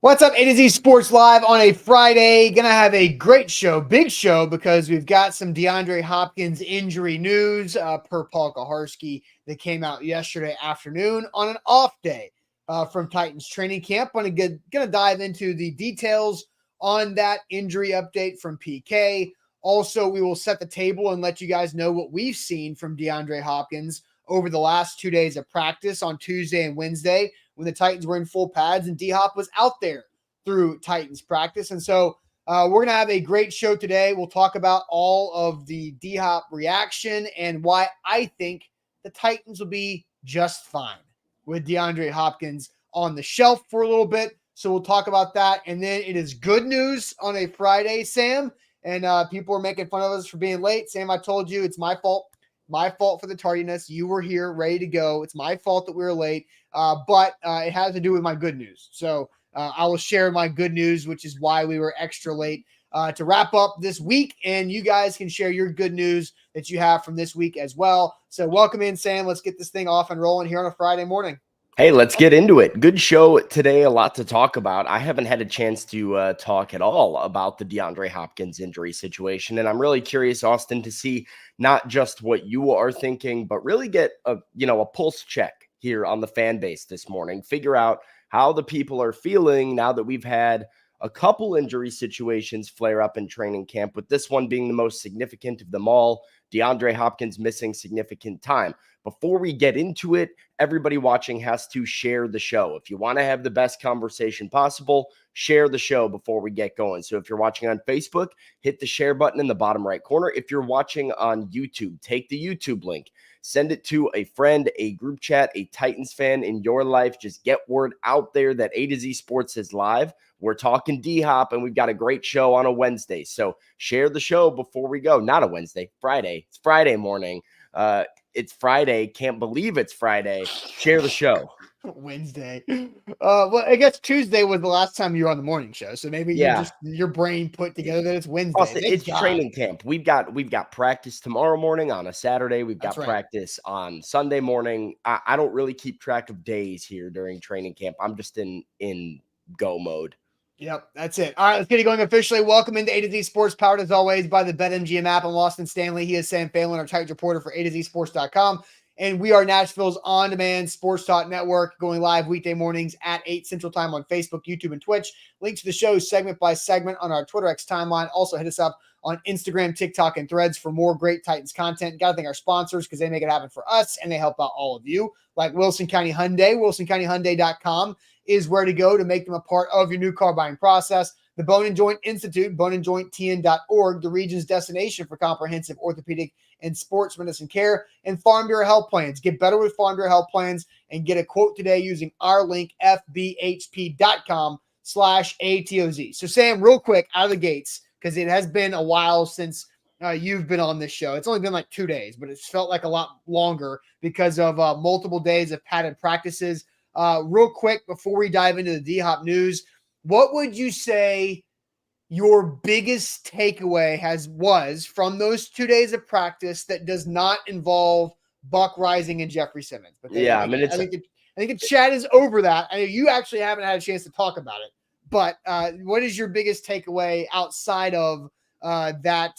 What's up, A to Z Sports Live on a Friday. Gonna have a great show, big show, because we've got some DeAndre Hopkins injury news per Paul Kaharski that came out yesterday afternoon on an off day from Titans training camp. Gonna dive into the details on that injury update from PK. Also, we will set the table and let you guys know what we've seen from DeAndre Hopkins over the last 2 days of practice on Tuesday and Wednesday, when the Titans were in full pads and D-Hop was out there through Titans practice. And so we're going to have a great show today. We'll talk about all of the D-Hop reaction and why I think the Titans will be just fine with DeAndre Hopkins on the shelf for a little bit. So we'll talk about that. And then it is good news on a Friday, Sam. And people are making fun of us for being late. Sam, I told you it's my fault. My fault for the tardiness. You were here ready to go. It's my fault that we were late, but it has to do with my good news. So I will share my good news, which is why we were extra late to wrap up this week. And you guys can share your good news that you have from this week as well. So welcome in, Sam. Let's get this thing off and rolling here on a Friday morning. Hey, let's get into it. Good show today. A lot to talk about. I haven't had a chance to talk at all about the DeAndre Hopkins injury situation, and I'm really curious, Austin, to see not just what you are thinking, but really get a pulse check here on the fan base this morning. Figure out how the people are feeling now that we've had a couple injury situations flare up in training camp, with this one being the most significant of them all. DeAndre Hopkins missing significant time. Before we get into it, everybody watching has to share the show. If you want to have the best conversation possible, share the show before we get going. So if you're watching on Facebook, hit the share button in the bottom right corner. If you're watching on YouTube, take the YouTube link, send it to a friend, a group chat, a Titans fan in your life. Just get word out there that A to Z Sports is live. We're talking D-Hop, and we've got a great show on a Wednesday. So share the show before we go. Not a Wednesday, Friday. It's Friday morning. It's Friday. Can't believe it's Friday. Share the show. Wednesday. Well, I guess Tuesday was the last time you were on the morning show, so maybe your brain put together that it's Wednesday. Austin, it's training camp. We've got practice tomorrow morning on a Saturday. We've got practice on Sunday morning. I don't really keep track of days here during training camp. I'm just in go mode. Yep, that's it. All right, let's get it going officially. Welcome into A to Z Sports, powered as always by the BetMGM app. I'm Austin Stanley. He is Sam Phelan, our Titans reporter for A to Z Sports.com. And we are Nashville's on-demand sports talk network, going live weekday mornings at 8 Central Time on Facebook, YouTube, and Twitch. Link to the show segment by segment on our Twitter X timeline. Also hit us up on Instagram, TikTok, and Threads for more great Titans content. Got to thank our sponsors because they make it happen for us, and they help out all of you, like Wilson County Hyundai. WilsonCountyHyundai.com is where to go to make them a part of your new car buying process. The Bone and Joint Institute, boneandjointtn.org, the region's destination for comprehensive orthopedic and sports medicine care, and Farm Bureau Health Plans. Get better with Farm Bureau Health Plans and get a quote today using our link, fbhp.com/ATOZ. So, Sam, real quick, out of the gates, because it has been a while since you've been on this show. It's only been like 2 days, but it's felt like a lot longer because of multiple days of padded practices. Real quick, before we dive into the D-Hop news, what would you say your biggest takeaway was from those 2 days of practice that does not involve Buck Rising and Jeffrey Simmons? Because I think the chat is over that. I know you actually haven't had a chance to talk about it, but what is your biggest takeaway outside of that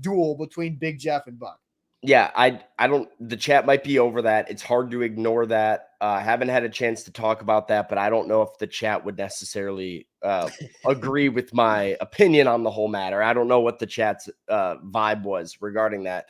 duel between Big Jeff and Buck? Yeah, I don't, the chat might be over that. It's hard to ignore that. I haven't had a chance to talk about that, but I don't know if the chat would necessarily agree with my opinion on the whole matter. I don't know what the chat's vibe was regarding that.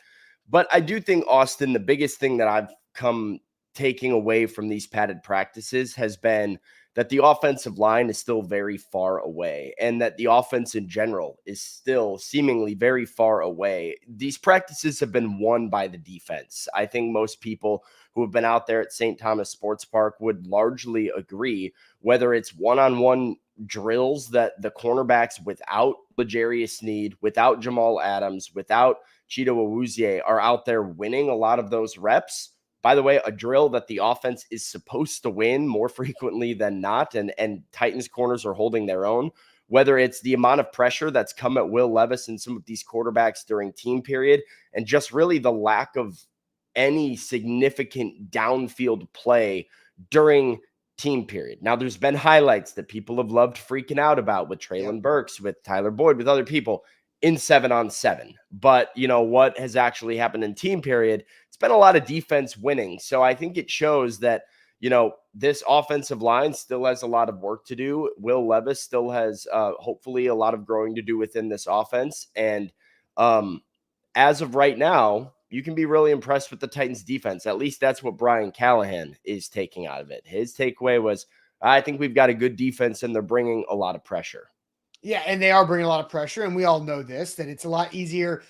But I do think, Austin, the biggest thing that I've come taking away from these padded practices has been that the offensive line is still very far away, and that the offense in general is still seemingly very far away. These practices have been won by the defense. I think most people who have been out there at St. Thomas Sports Park would largely agree, whether it's one-on-one drills that the cornerbacks without L'Jarius Sneed, without Jamal Adams, without Chido Awuzie are out there winning a lot of those reps. By the way, a drill that the offense is supposed to win more frequently than not, and Titans corners are holding their own, whether it's the amount of pressure that's come at Will Levis and some of these quarterbacks during team period, and just really the lack of any significant downfield play during team period. Now, there's been highlights that people have loved freaking out about with Traylon Burks, with Tyler Boyd, with other people in 7-on-7. But, what has actually happened in team period, it's been a lot of defense winning. So I think it shows that, this offensive line still has a lot of work to do. Will Levis still has hopefully a lot of growing to do within this offense. And as of right now, you can be really impressed with the Titans defense. At least that's what Brian Callahan is taking out of it. His takeaway was, I think we've got a good defense and they're bringing a lot of pressure. Yeah, and they are bringing a lot of pressure. And we all know this, that it's a lot easier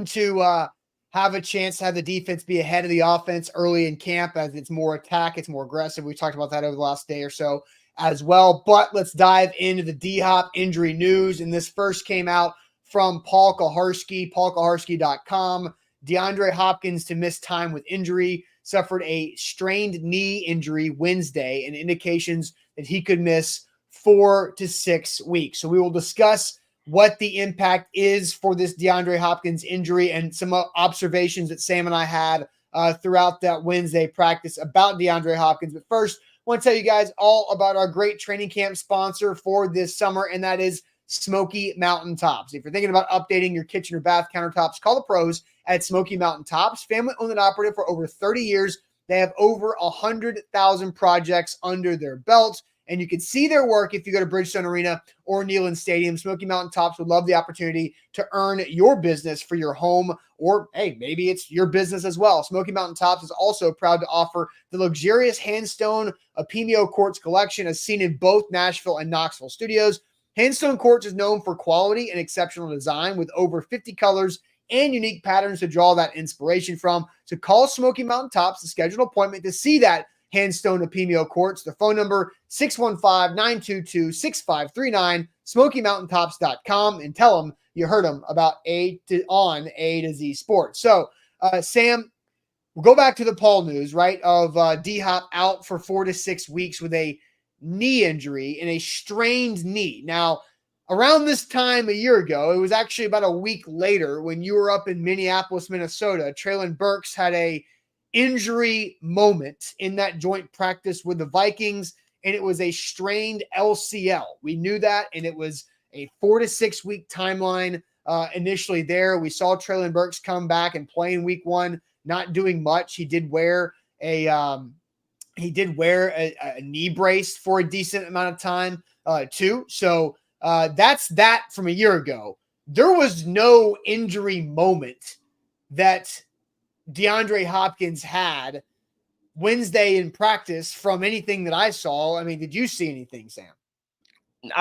to have a chance to have the defense be ahead of the offense early in camp as it's more attack, it's more aggressive. We talked about that over the last day or so as well. But let's dive into the D-Hop injury news. And this first came out from Paul Kaharski, paulkaharski.com. DeAndre Hopkins to miss time with injury, suffered a strained knee injury Wednesday and indications that he could miss 4 to 6 weeks. So we will discuss what the impact is for this DeAndre Hopkins injury and some observations that Sam and I had throughout that Wednesday practice about DeAndre Hopkins. But first, I want to tell you guys all about our great training camp sponsor for this summer, and that is Smoky Mountain Tops. If you're thinking about updating your kitchen or bath countertops, call the pros at Smoky Mountain Tops. Family owned and operated for over 30 years. They have over 100,000 projects under their belt, and you can see their work if you go to Bridgestone Arena or Neyland Stadium. Smoky Mountain Tops would love the opportunity to earn your business for your home, or hey, maybe it's your business as well. Smoky Mountain Tops is also proud to offer the luxurious Handstone Apimio Quartz collection as seen in both Nashville and Knoxville studios. Handstone Quartz is known for quality and exceptional design with over 50 colors and unique patterns to draw that inspiration from. So call Smoky Mountain Tops to schedule an appointment to see that Handstone Apimio Quartz. The phone number 615-922-6539, SmokyMountainTops.com, and tell them you heard them about A to Z Sports. So, Sam, we'll go back to the Paul news, right, of D-Hop out for 4 to 6 weeks with a knee injury and a strained knee. Now, around this time a year ago, it was actually about a week later when you were up in Minneapolis, Minnesota, Traylon Burks had a injury moment in that joint practice with the Vikings, and it was a strained LCL. We knew that, and it was a 4 to 6 week timeline initially there. We saw Traylon Burks come back and play in week 1, not doing much. He did wear a knee brace for a decent amount of time too. So that's that from a year ago. There was no injury moment that DeAndre Hopkins had Wednesday in practice from anything that I saw. I mean, did you see anything, Sam?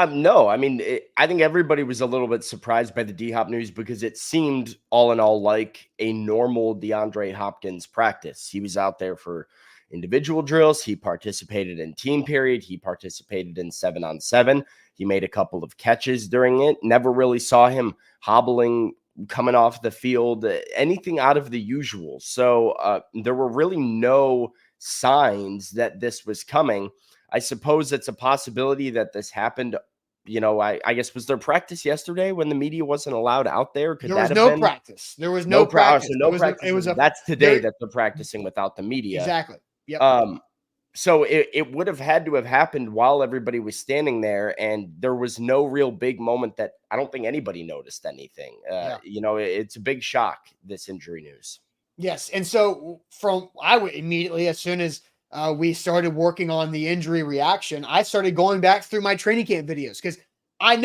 No, I mean, I think everybody was a little bit surprised by the D-Hop news because it seemed all in all like a normal DeAndre Hopkins practice. He was out there for individual drills. He participated in team period. He participated in 7-on-7. He made a couple of catches during it. Never really saw him hobbling, coming off the field, anything out of the usual. So there were really no signs that this was coming. I suppose it's a possibility that this happened. I guess, was there practice yesterday when the media wasn't allowed out there? There was no practice. There was no practice. So no practice. That's today that they're practicing without the media. Exactly. Yep. So it would have had to have happened while everybody was standing there, and there was no real big moment that I don't think anybody noticed anything. It's a big shock, this injury news. Yes. And so I would immediately, as soon as we started working on the injury reaction, I started going back through my training camp videos because I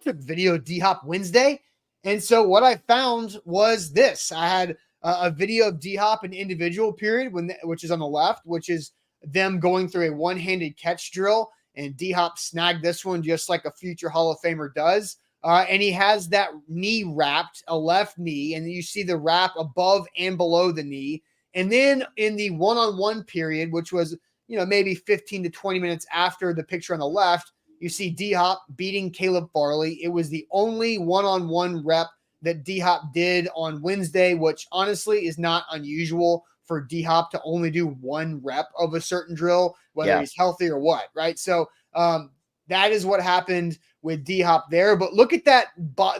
took video D-Hop Wednesday. And so what I found was this. I had a video of D-Hop in individual period, which is on the left, which is them going through a one-handed catch drill, and D-Hop snagged this one just like a future Hall of Famer does. And he has that knee wrapped, a left knee, and you see the wrap above and below the knee. And then in the one-on-one period, which was, maybe 15 to 20 minutes after the picture on the left, you see D-Hop beating Caleb Farley. It was the only one-on-one rep that D-Hop did on Wednesday, which honestly is not unusual for D-Hop to only do one rep of a certain drill, whether he's healthy or what, right? So that is what happened with D-Hop there. But look at that.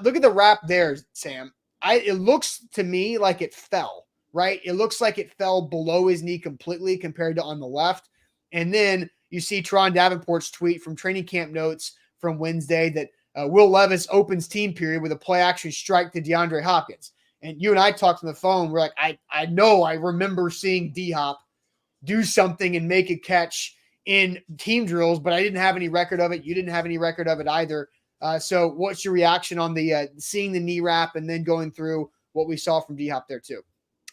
Look at the wrap there, Sam. It looks to me like it fell, right? It looks like it fell below his knee completely compared to on the left. And then you see Teron Davenport's tweet from training camp notes from Wednesday that Will Levis opens team period with a play action strike to DeAndre Hopkins. And you and I talked on the phone. We're like, I know I remember seeing D-Hop do something and make a catch in team drills, but I didn't have any record of it. You didn't have any record of it either. So what's your reaction on the seeing the knee wrap and then going through what we saw from D-Hop there too?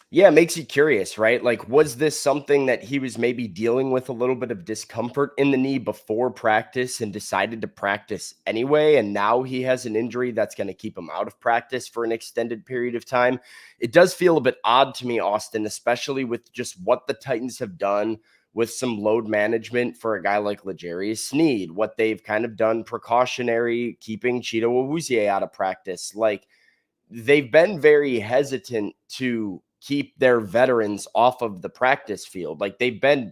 Yeah, it makes you curious, right? Like, was this something that he was maybe dealing with a little bit of discomfort in the knee before practice and decided to practice anyway? And now he has an injury that's going to keep him out of practice for an extended period of time. It does feel a bit odd to me, Austin, especially with just what the Titans have done with some load management for a guy like L'Jarius Sneed, what they've kind of done precautionary, keeping Cheeto Awuzie out of practice. Like, they've been very hesitant to keep their veterans off of the practice field. Like, they've been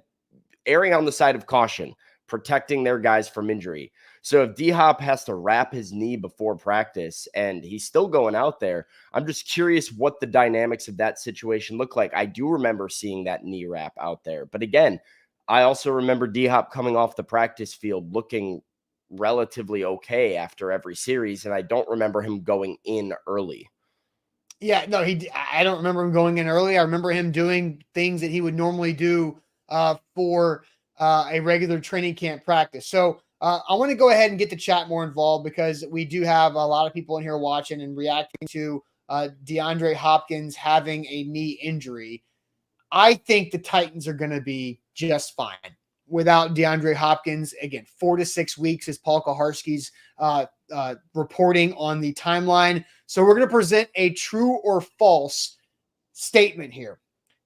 erring on the side of caution, protecting their guys from injury. So if D-Hop has to wrap his knee before practice and he's still going out there, I'm just curious what the dynamics of that situation look like. I do remember seeing that knee wrap out there. But again, I also remember D-Hop coming off the practice field looking relatively okay after every series, and I don't remember him going in early. Yeah, no, I don't remember him going in early. I remember him doing things that he would normally do for a regular training camp practice. So I want to go ahead and get the chat more involved because we do have a lot of people in here watching and reacting to DeAndre Hopkins having a knee injury. I think the Titans are going to be just fine without DeAndre Hopkins. Again, 4 to 6 weeks is Paul Kaharski's reporting on the timeline. So we're going to present a true or false statement here.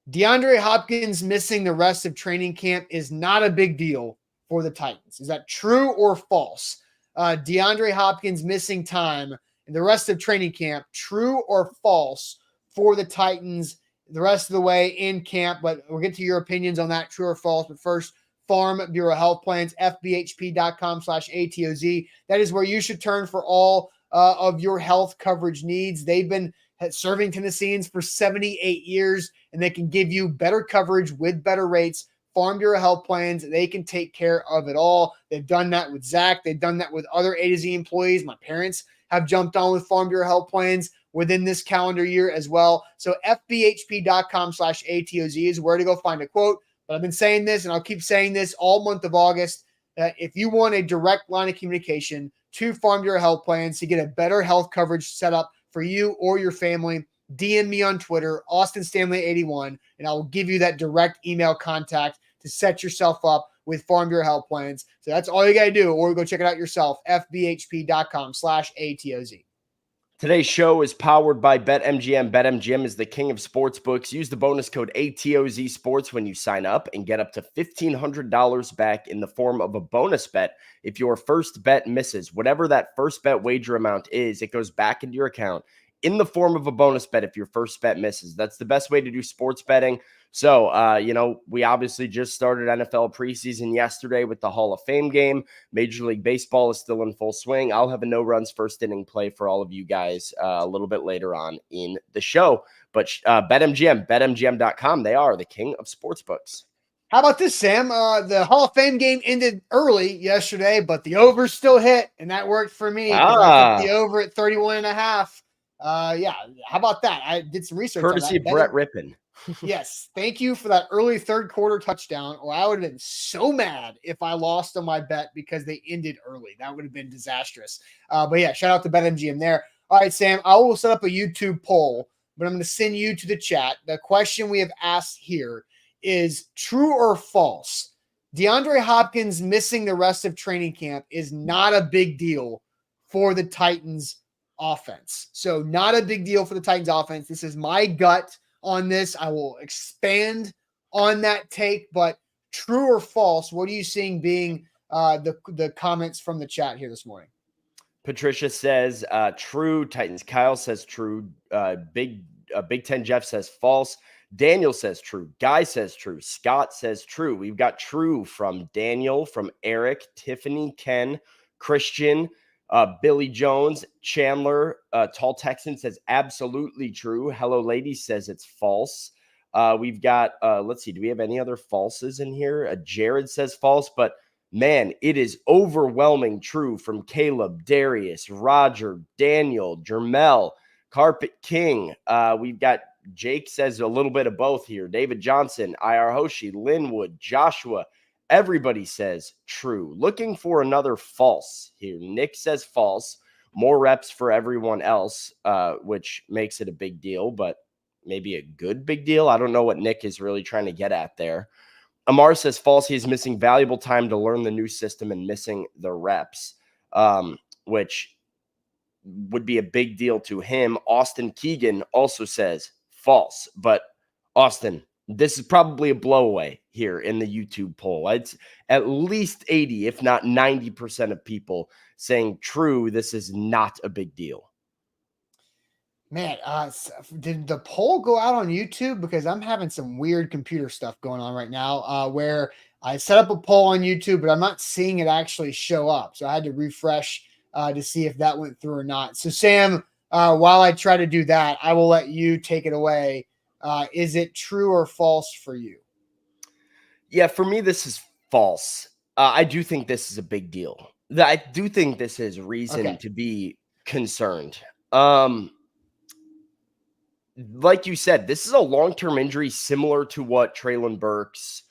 DeAndre Hopkins missing the rest of training camp is not a big deal for the Titans. Is that true or false? DeAndre Hopkins missing time in the rest of training camp, true or false for the Titans the rest of the way in camp? But we'll get to your opinions on that, true or false. But first, Farm Bureau Health Plans, fbhp.com/ATOZ. That is where you should turn for all of your health coverage needs. They've been serving Tennesseans for 78 years, and they can give you better coverage with better rates. Farm Bureau Health Plans, they can take care of it all. They've done that with Zach. They've done that with other A to Z employees. My parents have jumped on with Farm Bureau Health Plans within this calendar year as well. So fbhp.com/ATOZ is where to go find a quote. But I've been saying this, and I'll keep saying this all month of August. If you want a direct line of communication to Farm Bureau Health Plans to get a better health coverage set up for you or your family, DM me on Twitter, AustinStanley81, and I will give you that direct email contact to set yourself up with Farm Bureau Health Plans. So that's all you got to do, or go check it out yourself, fbhp.com/ATOZ. Today's show is powered by BetMGM. BetMGM is the king of sportsbooks. Use the bonus code ATOZ Sports when you sign up and get up to $1,500 back in the form of a bonus bet if your first bet misses. Whatever that first bet wager amount is, it goes back into your account in the form of a bonus bet if your first bet misses. That's the best way to do sports betting. So, we obviously just started NFL preseason yesterday with the Hall of Fame game. Major League Baseball is still in full swing. I'll have a no-runs first inning play for all of you guys a little bit later on in the show. But BetMGM, BetMGM.com, they are the king of sportsbooks. How about this, Sam? The Hall of Fame game ended early yesterday, but the over still hit, and that worked for me because I took the over at 31.5. How about that? I did some research courtesy on that. Brett Rippon. Yes, thank you for that early third quarter touchdown, or I would have been so mad if I lost on my bet because they ended early. That would have been disastrous. But yeah, shout out to BetMGM there. All right, Sam, I will set up a YouTube poll, but I'm going to send you to the chat. The question we have asked here is true or false? DeAndre Hopkins missing the rest of training camp is not a big deal for the Titans offense. So not a big deal for the Titans offense. This is my gut on this. I will expand on that take, but true or false, what are you seeing being the comments from the chat here this morning? Patricia says true. Titans Kyle says true. Big Ten Jeff says false. Daniel says true. Guy says true. Scott says true. We've got true from Daniel, from Eric, Tiffany, Ken, Christian, Billy Jones, Chandler, Tall Texan says absolutely true. Hello Lady says it's false. We've got, let's see, do we have any other falses in here? Jared says false, but Man, it is overwhelming true from Caleb, Darius, Roger, Daniel, Jermel, Carpet King. We've got Jake says a little bit of both here. David Johnson, IR Hoshi, Linwood, Joshua. Everybody says true. Looking for another false here. Nick says false. More reps for everyone else, which makes it a big deal, but maybe a good big deal. I don't know what Nick is really trying to get at there. Amar says false. He is missing valuable time to learn the new system and missing the reps, which would be a big deal to him. Austin Keegan also says false. But Austin, this is probably a blowaway here in the YouTube poll. It's at least 80, if not 90% of people saying true. This is not a big deal. Man, did the poll go out on YouTube? Because I'm having some weird computer stuff going on right now where I set up a poll on YouTube, but I'm not seeing it actually show up. So I had to refresh to see if that went through or not. So Sam, while I try to do that, I will let you take it away. Is it true or false for you? Yeah, for me, this is false. I do think this is a big deal. I do think this is reason to be concerned. Like you said, this is a long-term injury similar to what Traylon Burks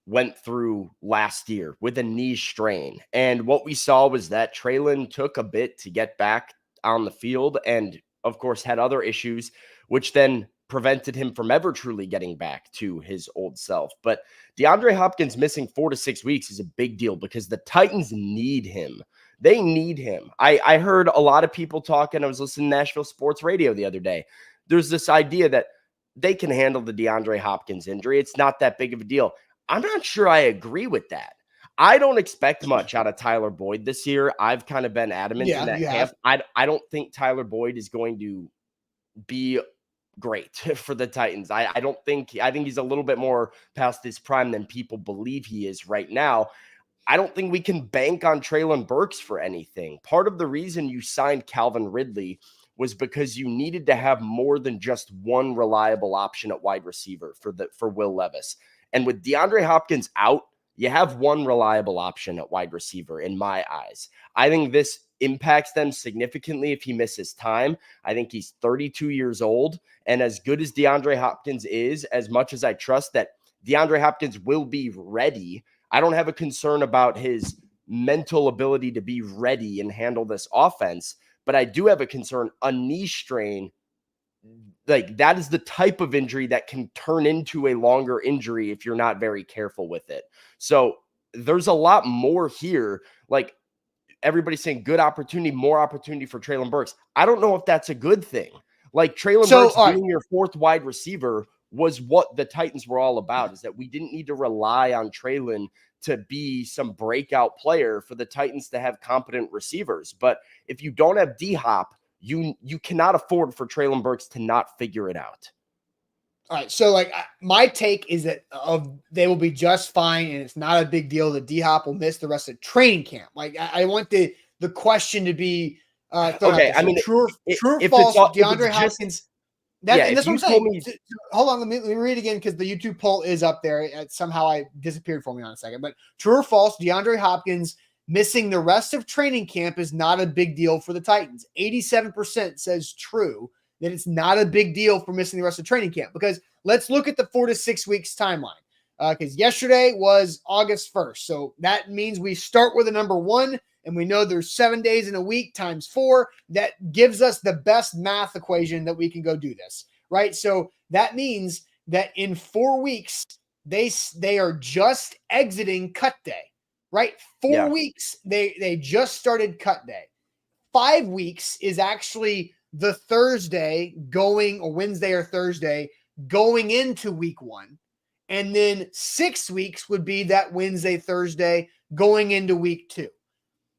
went through last year with a knee strain. And what we saw was that Traylon took a bit to get back on the field and, of course, had other issues, which then prevented him from ever truly getting back to his old self. But DeAndre Hopkins missing 4 to 6 weeks is a big deal because the Titans need him. They need him. I heard a lot of people talking. I was listening to Nashville sports radio the other day. There's this idea that they can handle the DeAndre Hopkins injury. It's not that big of a deal. I'm not sure I agree with that. I don't expect much out of Tyler Boyd this year. I've kind of been adamant in that camp. I don't think Tyler Boyd is going to be great for the Titans. I think he's a little bit more past his prime than people believe he is right now. I don't think we can bank on Traylon Burks for anything. Part of the reason you signed Calvin Ridley was because you needed to have more than just one reliable option at wide receiver for Will Levis. And with DeAndre Hopkins out, you have one reliable option at wide receiver in my eyes. I think this impacts them significantly if he misses time. I think he's 32 years old. And as good as DeAndre Hopkins is, as much as I trust that DeAndre Hopkins will be ready, I don't have a concern about his mental ability to be ready and handle this offense. But I do have a concern. A knee strain, like that is the type of injury that can turn into a longer injury if you're not very careful with it. So there's a lot more here. Like everybody's saying good opportunity, more opportunity for Traylon Burks. I don't know if that's a good thing. Like Traylon Burks being your fourth wide receiver was what the Titans were all about, is that we didn't need to rely on Traylon to be some breakout player for the Titans to have competent receivers. But if you don't have D-Hop, you cannot afford for Traylon Burks to not figure it out. All right. So like my take is that they will be just fine. And it's not a big deal that D-Hop will miss the rest of training camp. Like I want the question to be okay. I mean, true or false, DeAndre Hopkins. And that's what I'm saying. Hold on, let me read it again because the YouTube poll is up there. Somehow I disappeared for me on a second. But true or false, DeAndre Hopkins missing the rest of training camp is not a big deal for the Titans. 87% says true, that it's not a big deal for missing the rest of training camp. Because let's look at the 4 to 6 weeks timeline. Because yesterday was August 1st. So that means we start with a number 1. And we know there's 7 days in a week times 4. That gives us the best math equation that we can go do this, right? So that means that in 4 weeks, they are just exiting cut day, right? 4 weeks, they just started cut day. 5 weeks is actually the Thursday going, or Wednesday or Thursday going into week 1. And then 6 weeks would be that Wednesday, Thursday going into week 2.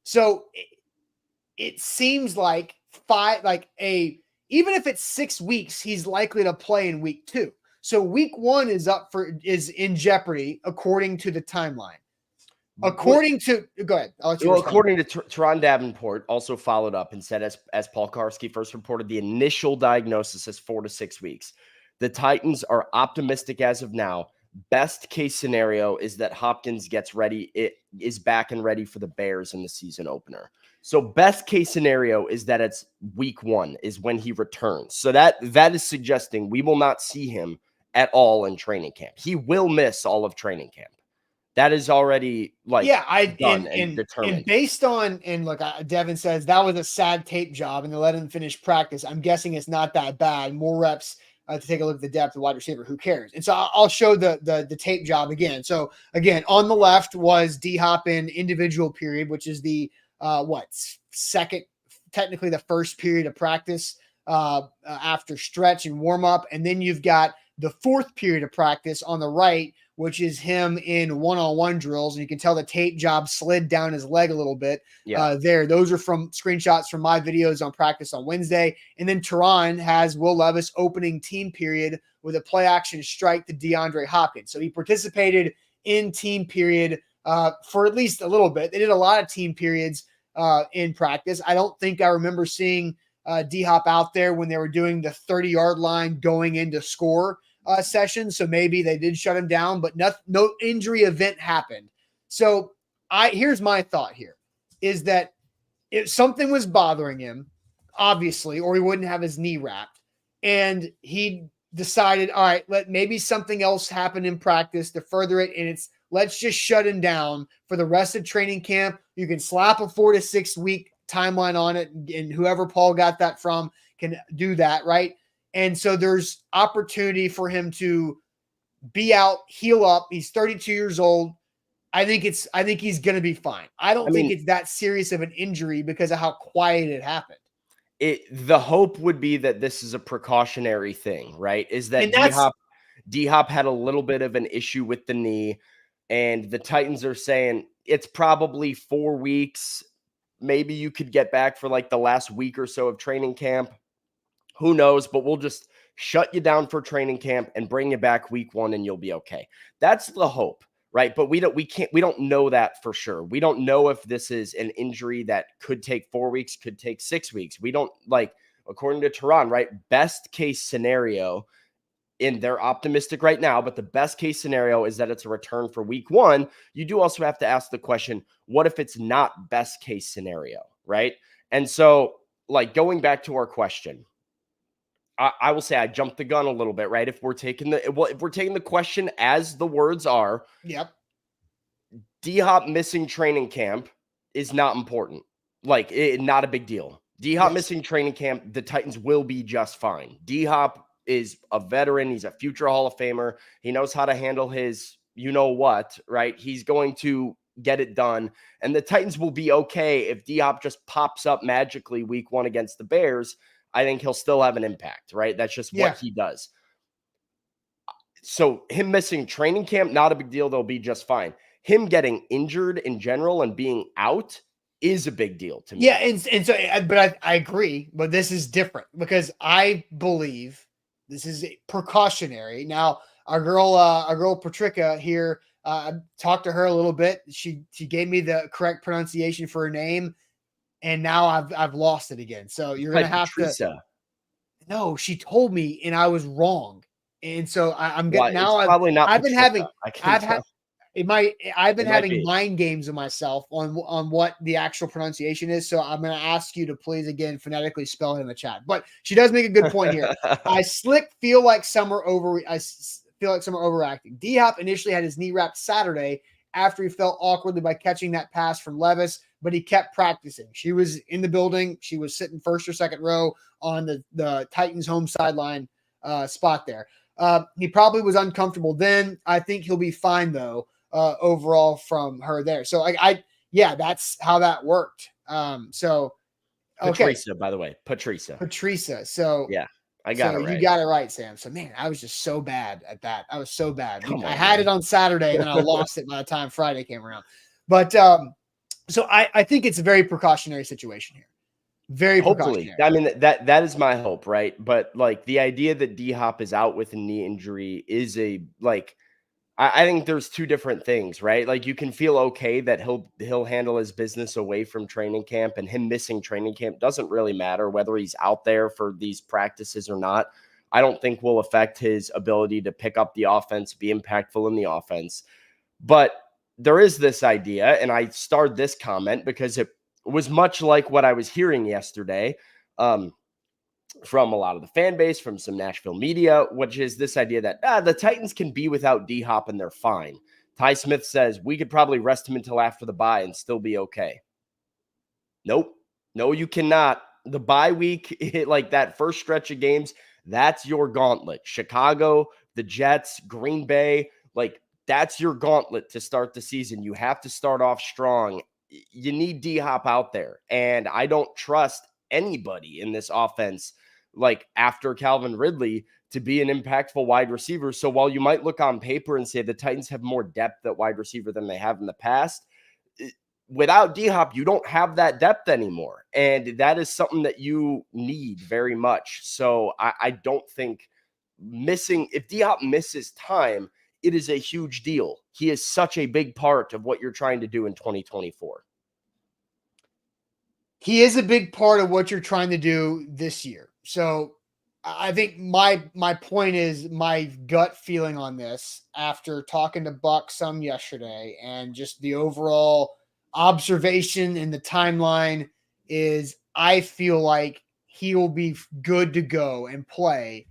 So it seems like even if it's 6 weeks, he's likely to play in week 2. So week 1 is in jeopardy according to the timeline. Go ahead. According to Teron Davenport, also followed up and said, as Paul Karski first reported, the initial diagnosis is 4 to 6 weeks. The Titans are optimistic as of now Best case scenario is that Hopkins gets ready. It is back and ready for the Bears in the season opener. So best case scenario is that it's week 1 is when he returns. So that is suggesting we will not see him at all in training camp. He will miss all of training camp. That is already done and determined. And based on, and look, Devin says that was a sad tape job and they let him finish practice. I'm guessing it's not that bad. More reps to take a look at the depth of wide receiver. Who cares? And so I'll show the tape job again. So again, on the left was D-Hop in individual period, which is the second, technically the first period of practice after stretch and warm up. And then you've got the fourth period of practice on the right, which is him in one-on-one drills. And you can tell the tape job slid down his leg a little bit there. Those are from screenshots from my videos on practice on Wednesday. And then Tehran has Will Levis opening team period with a play action strike to DeAndre Hopkins. So he participated in team period for at least a little bit. They did a lot of team periods in practice. I don't think I remember seeing D-Hop out there when they were doing the 30-yard line going into score session. So maybe they did shut him down, but no injury event happened. So here's my thought here is that if something was bothering him, obviously, or he wouldn't have his knee wrapped, and he decided, all right, maybe something else happened in practice to further it. And let's just shut him down for the rest of training camp. You can slap a 4 to 6 week timeline on it, and whoever Paul got that from can do that, right? And so there's opportunity for him to be out, heal up. He's 32 years old. I think he's going to be fine. I don't think it's that serious of an injury because of how quiet it happened. The hope would be that this is a precautionary thing, right? Is that D-Hop had a little bit of an issue with the knee, and the Titans are saying it's probably 4 weeks. Maybe you could get back for like the last week or so of training camp. Who knows? But we'll just shut you down for training camp and bring you back week 1 and you'll be okay. That's the hope, right? But we don't know that for sure. We don't know if this is an injury that could take 4 weeks, could take 6 weeks. We don't according to Tehran, right? Best case scenario, and they're optimistic right now, but the best case scenario is that it's a return for week 1. You do also have to ask the question, what if it's not best case scenario, right? And so going back to our question, I will say I jumped the gun a little bit, right? If we're taking the question as the words are, yep. D-Hop missing training camp is not important. Not a big deal. D-Hop missing training camp, the Titans will be just fine. D-Hop is a veteran. He's a future Hall of Famer. He knows how to handle his you-know-what, right? He's going to get it done. And the Titans will be okay if D-Hop just pops up magically week 1 against the Bears. I think he'll still have an impact, right? That's just what he does. So him missing training camp, not a big deal. They'll be just fine. Him getting injured in general and being out is a big deal to me. Yeah, and so, but I agree, but this is different because I believe this is precautionary. Now, our girl Patricia here, talked to her a little bit. She gave me the correct pronunciation for her name. And now I've lost it again. So you're going to have to. No, she told me and I was wrong. And so I'm getting now. I've been having mind games of myself on what the actual pronunciation is. So I'm going to ask you to please again phonetically spell it in the chat. But she does make a good point here. I feel like some are overacting. D-Hop initially had his knee wrapped Saturday after he felt awkwardly by catching that pass from Levis, but he kept practicing. She was in the building. She was sitting first or second row on the Titans home sideline spot there. He probably was uncomfortable then. I think he'll be fine though, overall from her there. So that's how that worked. Okay. Patricia, by the way, Patricia. So yeah. I got it right. You got it right, Sam. So, man, I was just so bad at that. I was so bad. I had it on Saturday, and then I lost it by the time Friday came around. But so I think it's a very precautionary situation here. Very hopefully. Precautionary. I mean, that is my hope, right? But the idea that D-Hop is out with a knee injury is I think there's two different things, right? You can feel okay that he'll handle his business away from training camp, and him missing training camp doesn't really matter whether he's out there for these practices or not. I don't think will affect his ability to pick up the offense, be impactful in the offense. But there is this idea, and I started this comment because it was much like what I was hearing yesterday from a lot of the fan base, from some Nashville media, which is this idea that the Titans can be without D-Hop and they're fine. Ty Smith says we could probably rest him until after the bye and still be okay. Nope. No, you cannot. The bye week, like that first stretch of games, that's your gauntlet. Chicago, the Jets, Green Bay, like that's your gauntlet to start the season. You have to start off strong. You need D-Hop out there. And I don't trust anybody in this offense, like after Calvin Ridley, to be an impactful wide receiver. So while you might look on paper and say the Titans have more depth at wide receiver than they have in the past, without D-Hop, you don't have that depth anymore. And that is something that you need very much. So I don't think if D-Hop misses time, it is a huge deal. He is such a big part of what you're trying to do in 2024. He is a big part of what you're trying to do this year. So I think my point is, my gut feeling on this after talking to Buck some yesterday and just the overall observation in the timeline is I feel like he will be good to go and play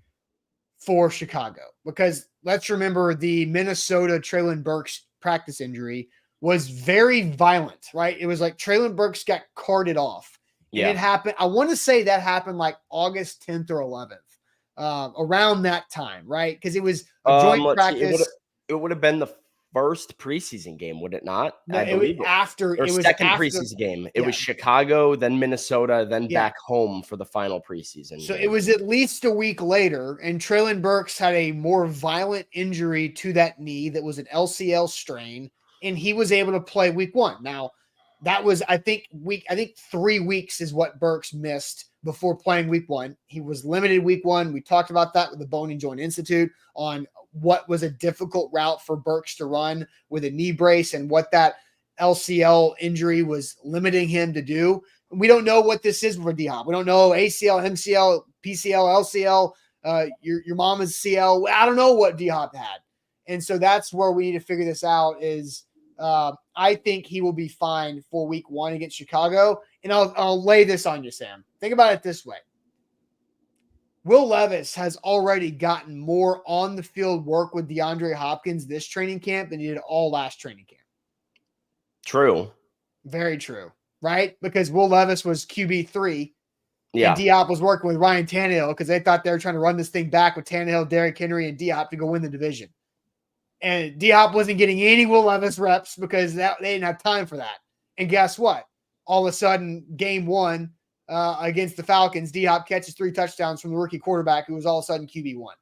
for Chicago, because let's remember the Minnesota Traylon Burks practice injury was very violent, right? It was like Traylon Burks got carted off. And it happened. I want to say that happened like August 10th or 11th, around that time, right? Because it was a joint practice. It would have been the first preseason game, would it not? No, it was after. Or second preseason game. It was Chicago, then Minnesota, then back home for the final preseason. So it was at least a week later, and Traylon Burks had a more violent injury to that knee that was an LCL strain, and he was able to play week 1. Now, that was, I think 3 weeks is what Burks missed before playing week 1. He was limited week 1. We talked about that with the Bone and Joint Institute on what was a difficult route for Burks to run with a knee brace and what that LCL injury was limiting him to do. We don't know what this is for D-Hop. We don't know ACL, MCL, PCL, LCL, your mama's CL. I don't know what D-Hop had. And so that's where we need to figure this out is I think he will be fine for week 1 against Chicago. And I'll lay this on you, Sam. Think about it this way. Will Levis has already gotten more on the field work with DeAndre Hopkins this training camp than he did all last training camp. True. Very true. Right? Because Will Levis was QB3. Yeah. And Diop was working with Ryan Tannehill because they thought they were trying to run this thing back with Tannehill, Derrick Henry, and Diop to go win the division. And Diop wasn't getting any Will Levis reps because they didn't have time for that. And guess what? All of a sudden, game 1 against the Falcons, Diop catches 3 touchdowns from the rookie quarterback who was all of a sudden QB1.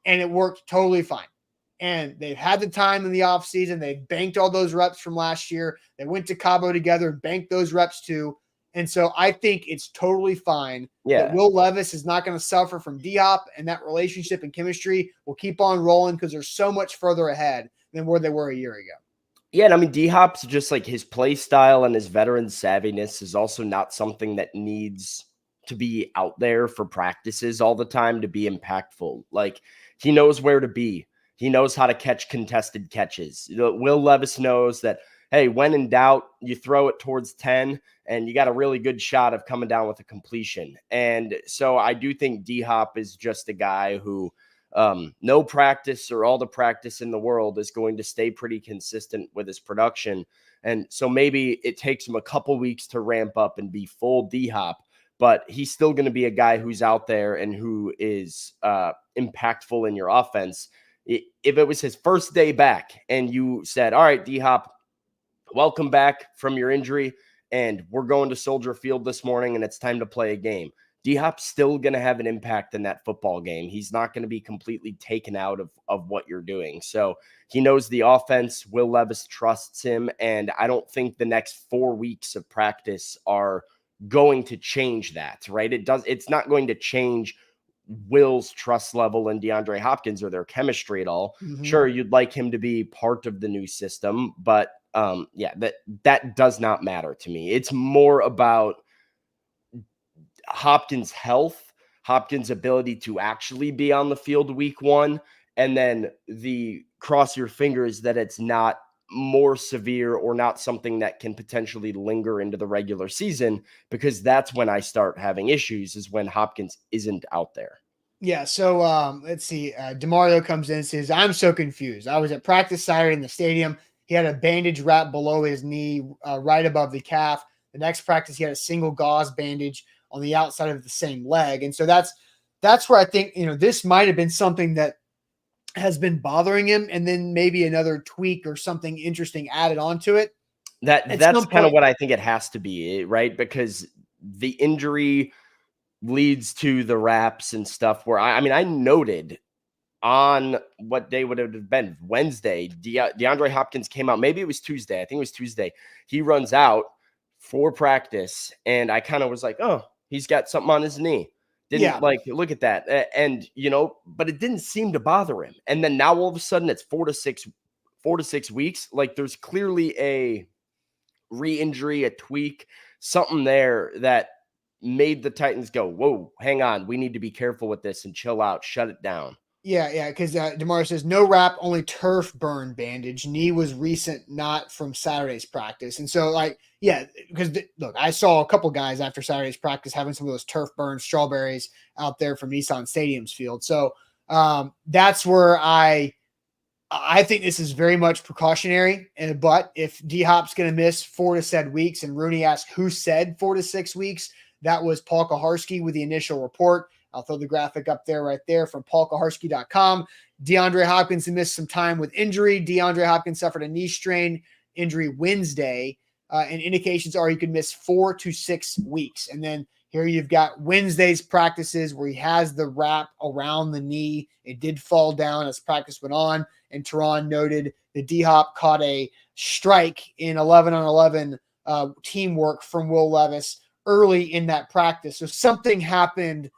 And it worked totally fine. And they've had the time in the offseason. They banked all those reps from last year. They went to Cabo together and banked those reps too. And so I think it's totally fine that Will Levis is not going to suffer from D-Hop, and that relationship and chemistry will keep on rolling because they're so much further ahead than where they were a year ago. Yeah, and I mean, D-Hop's just like his play style and his veteran savviness is also not something that needs to be out there for practices all the time to be impactful. Like, he knows where to be. He knows how to catch contested catches. Will Levis knows that, hey, when in doubt, you throw it towards 10 and you got a really good shot of coming down with a completion. And so I do think D-Hop is just a guy who no practice or all the practice in the world is going to stay pretty consistent with his production. And so maybe it takes him a couple weeks to ramp up and be full D-Hop, but he's still going to be a guy who's out there and who is impactful in your offense. If it was his first day back and you said, all right, D-Hop, welcome back from your injury, and we're going to Soldier Field this morning, and it's time to play a game. D-Hop's still going to have an impact in that football game. He's not going to be completely taken out of what you're doing. So he knows the offense. Will Levis trusts him, and I don't think the next 4 weeks of practice are going to change that, right? It's not going to change Will's trust level in DeAndre Hopkins or their chemistry at all. Mm-hmm. Sure, you'd like him to be part of the new system, but that does not matter to me. It's more about Hopkins' health Hopkins' ability to actually be on the field week 1, and then the cross your fingers that it's not more severe or not something that can potentially linger into the regular season, because that's when I start having issues, is when Hopkins isn't out there. Yeah, so let's see. Demario comes in and says, I'm so confused. I was at practice Saturday in the stadium. He had a bandage wrapped below his knee, right above the calf. The next practice, he had a single gauze bandage on the outside of the same leg. And so that's where I think, this might have been something that has been bothering him, and then maybe another tweak or something interesting added onto it. That's kind of what I think it has to be, right? Because the injury leads to the wraps and stuff where I noted on what day would it have been? Wednesday. DeAndre Hopkins came out. Maybe it was Tuesday. I think it was Tuesday. He runs out for practice, and I kind of was like, oh, he's got something on his knee. Didn't look at that. And, but it didn't seem to bother him. And then now all of a sudden it's 4 to 6 weeks. Like, there's clearly a re-injury, a tweak, something there that made the Titans go, whoa, hang on. We need to be careful with this and chill out, shut it down. Yeah, because DeMar says no wrap, only turf burn bandage. Knee was recent, not from Saturday's practice. And so, because look, I saw a couple guys after Saturday's practice having some of those turf burn strawberries out there from Nissan Stadium's field. So that's where I think this is very much precautionary. But if D-Hop's going to miss 4 to 6 weeks, and Rooney asked who said 4 to 6 weeks, that was Paul Kaharski with the initial report. I'll throw the graphic up there right there from paulkaharski.com. DeAndre Hopkins missed some time with injury. DeAndre Hopkins suffered a knee strain injury Wednesday, and indications are he could miss 4 to 6 weeks. And then here you've got Wednesday's practices where he has the wrap around the knee. It did fall down as practice went on, and Teron noted the D-Hop caught a strike in 11-on-11 teamwork from Will Levis early in that practice. So something happened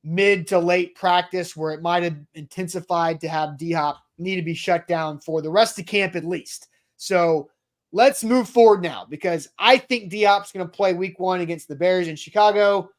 mid to late practice where it might have intensified to have D-Hop need to be shut down for the rest of camp at least. So let's move forward now, because I think D-Hop's going to play week 1 against the Bears in Chicago,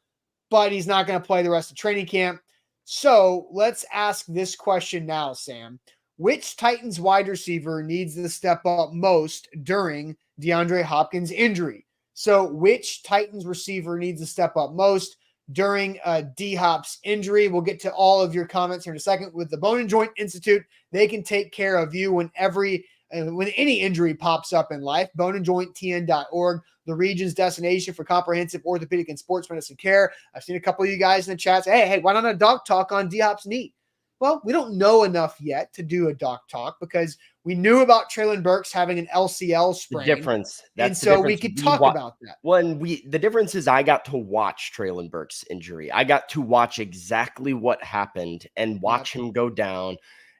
but he's not going to play the rest of training camp. So let's ask this question now, Sam. Which Titans wide receiver needs to step up most during DeAndre Hopkins' injury? So which Titans receiver needs to step up most during D-Hop's injury? We'll get to all of your comments here in a second. With the Bone and Joint Institute, they can take care of you when any injury pops up in life. boneandjointtn.org, the region's destination for comprehensive orthopedic and sports medicine care. I've seen a couple of you guys in the chat say, hey, why not a doc talk on D-Hop's knee? Well, we don't know enough yet to do a doc talk, because we knew about Traylon Burks having an LCL sprain. The difference. And so we could talk about that. Well, the difference is I got to watch Traylon Burks' injury. I got to watch exactly what happened and watch him go down.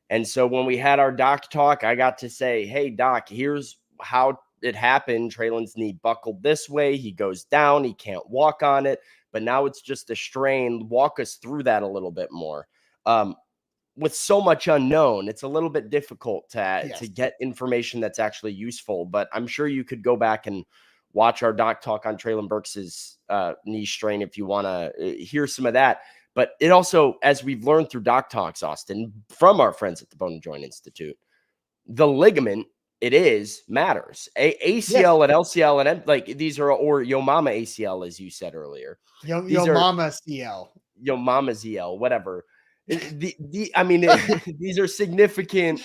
And so when we had our doc talk, I got to say, hey, doc, here's how it happened. Traylon's knee buckled this way. He goes down. He can't walk on it. But now it's just a strain. Walk us through that a little bit more. With so much unknown, it's a little bit difficult to get information that's actually useful. But I'm sure you could go back and watch our doc talk on Traylon Burks's knee strain if you want to hear some of that. But it also, as we've learned through doc talks, Austin, from our friends at the Bone and Joint Institute, the ligament matters. ACL and LCL and like these are, or Yo Mama ACL, as you said earlier. Yo Mama CL. Yo Mama ZL, whatever. These are significant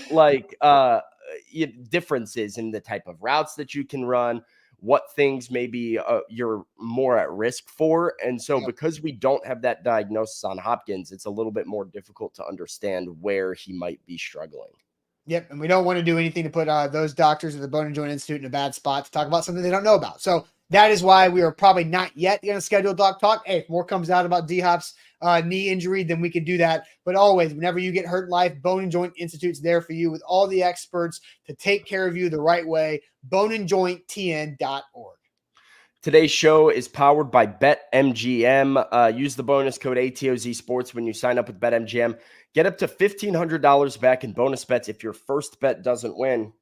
differences in the type of routes that you can run, what things maybe you're more at risk for. And so because we don't have that diagnosis on Hopkins, it's a little bit more difficult to understand where he might be struggling. Yep. And we don't want to do anything to put those doctors at the Bone and Joint Institute in a bad spot to talk about something they don't know about. So that is why we are probably not yet going to schedule doc talk. Hey, if more comes out about D-Hop's knee injury, then we can do that. But always, whenever you get hurt in life, Bone and Joint Institute's there for you with all the experts to take care of you the right way. boneandjointtn.org. Today's show is powered by BetMGM. Use the bonus code ATOZ Sports when you sign up with BetMGM. Get up to $1,500 back in bonus bets if your first bet doesn't win.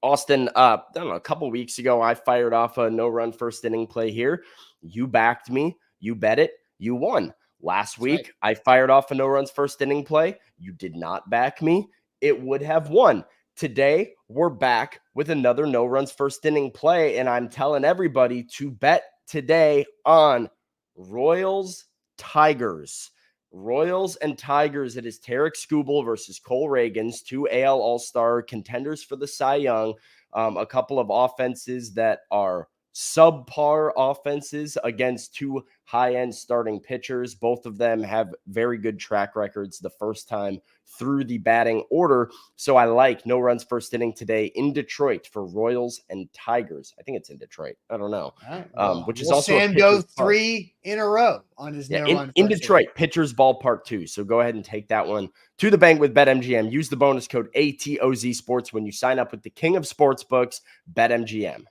Austin, I don't know, a couple weeks ago, I fired off a no-run first inning play here. You backed me. You bet it. You won. Last week, I fired off a no runs first inning play. You did not back me. It would have won. Today, we're back with another no runs first inning play, and I'm telling everybody to bet today on Royals Tigers. Royals and Tigers. It is Tarek Skubal versus Cole Reagans, 2 AL All-Star contenders for the Cy Young. A couple of offenses that are subpar offenses against 2 high-end starting pitchers. Both of them have very good track records the first time through the batting order. So I like no runs first inning today in Detroit for Royals and Tigers. I think it's in Detroit. I don't know. Right, well, Which is also Sam go 3 in a row on his no run in Detroit, Pitchers Ballpark too. So go ahead and take that one to the bank with BetMGM. Use the bonus code ATOZ Sports when you sign up with the king of sportsbooks, BetMGM.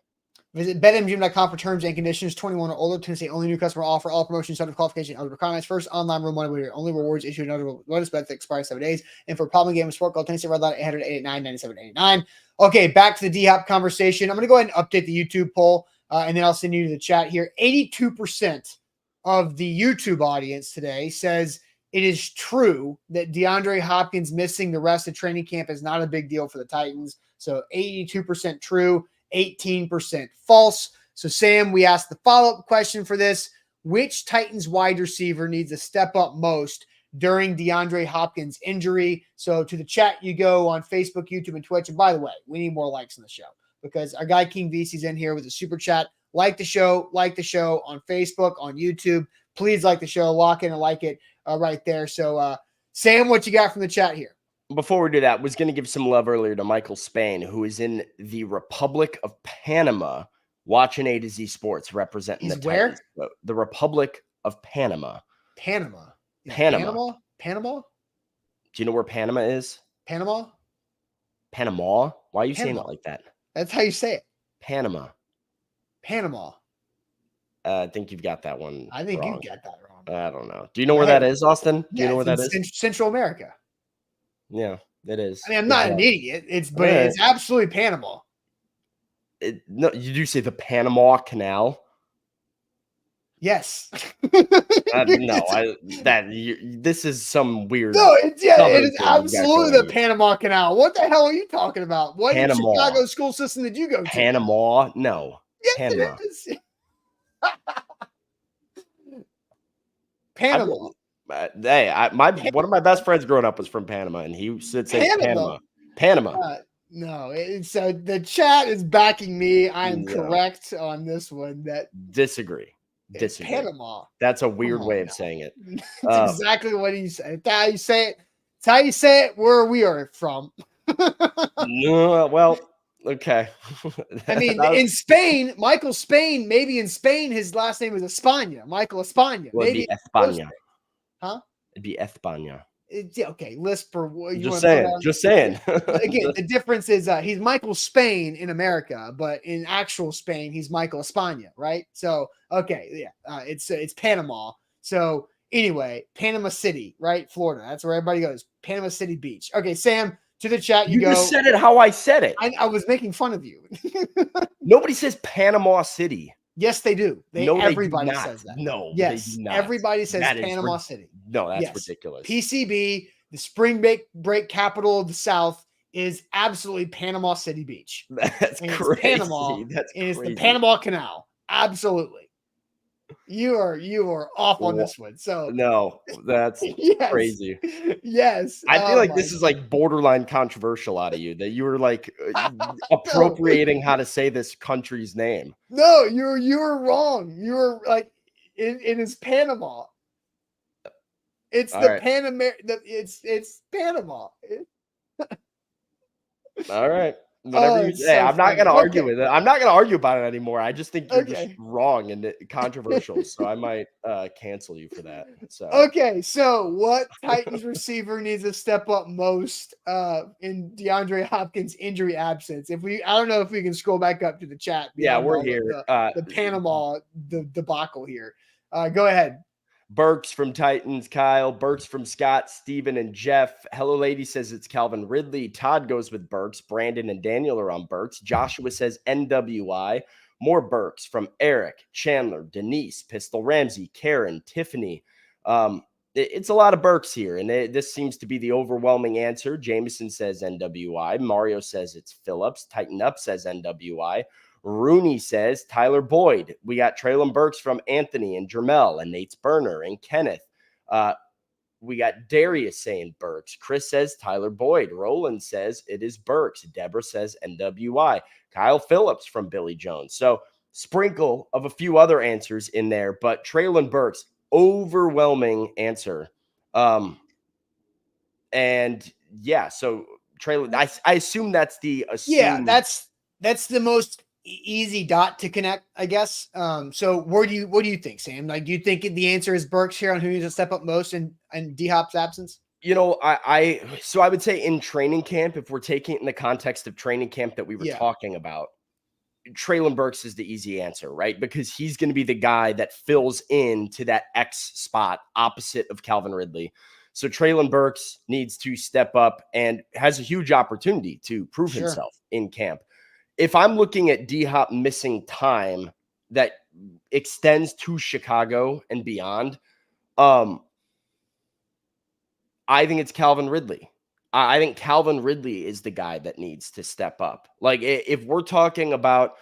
Visit BetMGM.com for terms and conditions. 21 or older. Tennessee only new customer offer. All promotions subject to qualification. Other requirements. First online room money. Only rewards issued another bonus bet that expires 7 days. And for problem game of sport, call Tennessee Red Line 800-889-9789. Okay, back to the D-Hop conversation. I'm going to go ahead and update the YouTube poll, and then I'll send you to the chat here. 82% of the YouTube audience today says it is true that DeAndre Hopkins missing the rest of training camp is not a big deal for the Titans. So 82% true. 18% false. So, Sam, we asked the follow-up question for this. Which Titans wide receiver needs to step up most during DeAndre Hopkins' injury? So, to the chat, you go on Facebook, YouTube, and Twitch. And by the way, we need more likes on the show because our guy King VC's in here with a super chat. Like the show on Facebook, on YouTube. Please like the show. Lock in and like it right there. So, Sam, what you got from the chat here? Before we do that, was going to give some love earlier to Michael Spain, who is in the Republic of Panama, watching A to Z Sports, representing He's the where? Titans. The Republic of Panama. Panama. Panama. Panama? Do you know where Panama is? Panama? Panama? Why are you saying Panama. it like that? That's how you say it. Panama. I think you've got that one think wrong. you got that wrong. I don't know. Do you know where that is, Austin? Do you know where that is? Central America. Yeah, it is. I mean, I'm not an idiot. It's absolutely Panama. No, you do say the Panama Canal. Yes. This is some weird. No, it is absolutely the Panama Canal. What the hell are you talking about? What Chicago school system did you go to? Panama? No. Yes, Panama. it is. Panama. One of my best friends growing up was from Panama, and he said Panama. No, so the chat is backing me. I'm correct on this one. That disagree. Panama. That's a weird way of saying it. That's exactly what he said. That's how you say it. It's how you say it where we are from. No, well, okay. I mean, in Spain, Michael Spain, maybe in Spain, his last name is España. Michael España. Well, it'd be España. Huh? It'd be España. Okay, list for just saying. Again, the difference is he's Michael Spain in America, but in actual Spain, he's Michael España, right? So, okay, yeah, it's Panama. So anyway, Panama City, right? Florida. That's where everybody goes. Panama City Beach. Okay, Sam, to the chat you go. You just said it how I said it. I was making fun of you. Nobody says Panama City. Yes, they do. Everybody says that. No, yes, they do not. Everybody says Panama City. No, that's ridiculous. PCB, the spring break capital of the South, is absolutely Panama City Beach. That's crazy. Panama. It's the Panama Canal. Absolutely. You are off on this one. So no, that's crazy. Yes. I feel like this is like borderline controversial out of you, that you were like appropriating how to say this country's name. No, you're wrong. You're like it is Panama. It's the it's Panama. All right. Whatever you say. I'm not going to argue with it. I'm not going to argue about it anymore. I just think you're just wrong and controversial. So I might cancel you for that. So okay. So what Titans receiver needs to step up most in DeAndre Hopkins' injury absence? I don't know if we can scroll back up to the chat. Yeah, we're here. The Panama debacle here. Go ahead. Burks from Titans, Kyle. Burks from Scott, Steven, and Jeff. Hello Lady says it's Calvin Ridley. Todd goes with Burks. Brandon and Daniel are on Burks. Joshua says NWI. More Burks from Eric, Chandler, Denise, Pistol Ramsey, Karen, Tiffany, It's a lot of Burks here, and this seems to be the overwhelming answer. Jameson says NWI. Mario says it's Phillips. Tighten Up says NWI. Rooney says Tyler Boyd. We got Traylon Burks from Anthony and Jermel and Nate's Burner and Kenneth. We got Darius saying Burks. Chris says Tyler Boyd. Roland says it is Burks. Deborah says NWI. Kyle Phillips from Billy Jones. So sprinkle of a few other answers in there, but Traylon Burks, overwhelming answer. And yeah, so Traylon, I assume that's the assumed. Yeah, that's the most easy dot to connect, I guess. So what do you think, Sam? Like, do you think the answer is Burks here on who needs to step up most in D-Hop's absence? You know, I would say in training camp, if we're taking it in the context of training camp that we were talking about, Traylon Burks is the easy answer, right? Because he's going to be the guy that fills in to that X spot opposite of Calvin Ridley. So Traylon Burks needs to step up and has a huge opportunity to prove himself in camp. If I'm looking at D-Hop missing time that extends to Chicago and beyond, I think it's Calvin Ridley. I think Calvin Ridley is the guy that needs to step up. Like, if we're talking about,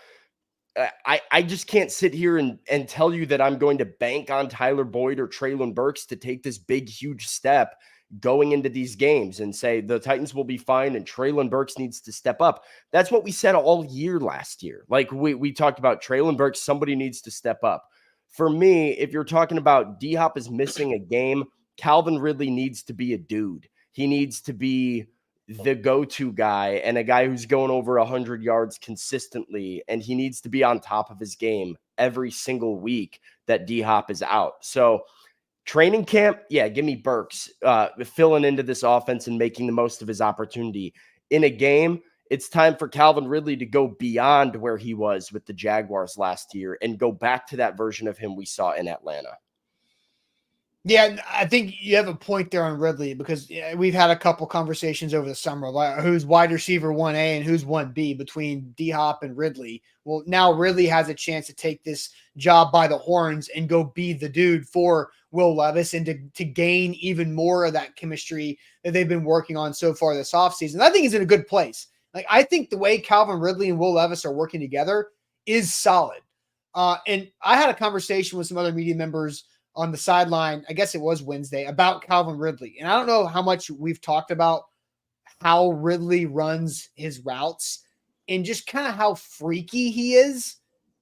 I just can't sit here and tell you that I'm going to bank on Tyler Boyd or Traylon Burks to take this big, huge step going into these games and say the Titans will be fine and Traylon Burks needs to step up. That's what we said all year last year. Like, we talked about Traylon Burks, somebody needs to step up. For me, if you're talking about D-Hop is missing a game, Calvin Ridley needs to be a dude. He needs to be the go-to guy and a guy who's going over 100 yards consistently, and he needs to be on top of his game every single week that D-Hop is out. So training camp, yeah, give me Burks filling into this offense and making the most of his opportunity. In a game, it's time for Calvin Ridley to go beyond where he was with the Jaguars last year and go back to that version of him we saw in Atlanta. Yeah, I think you have a point there on Ridley because we've had a couple conversations over the summer, like who's wide receiver 1A and who's 1B between D-Hop and Ridley. Well, now Ridley has a chance to take this job by the horns and go be the dude for Will Levis and to gain even more of that chemistry that they've been working on so far this offseason. I think he's in a good place. Like, I think the way Calvin Ridley and Will Levis are working together is solid. And I had a conversation with some other media members on the sideline, I guess it was Wednesday, about Calvin Ridley. And I don't know how much we've talked about how Ridley runs his routes and just kind of how freaky he is.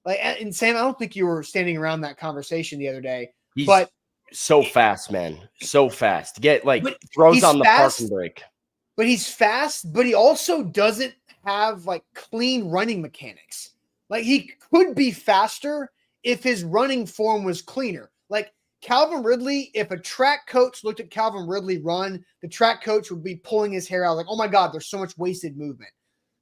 Like, and Sam, I don't think you were standing around that conversation the other day. But so fast, man. So fast. Throws on the parking brake. But he's fast, but he also doesn't have like clean running mechanics. Like, he could be faster if his running form was cleaner. Like, Calvin Ridley, if a track coach looked at Calvin Ridley run, the track coach would be pulling his hair out like, oh my God, there's so much wasted movement.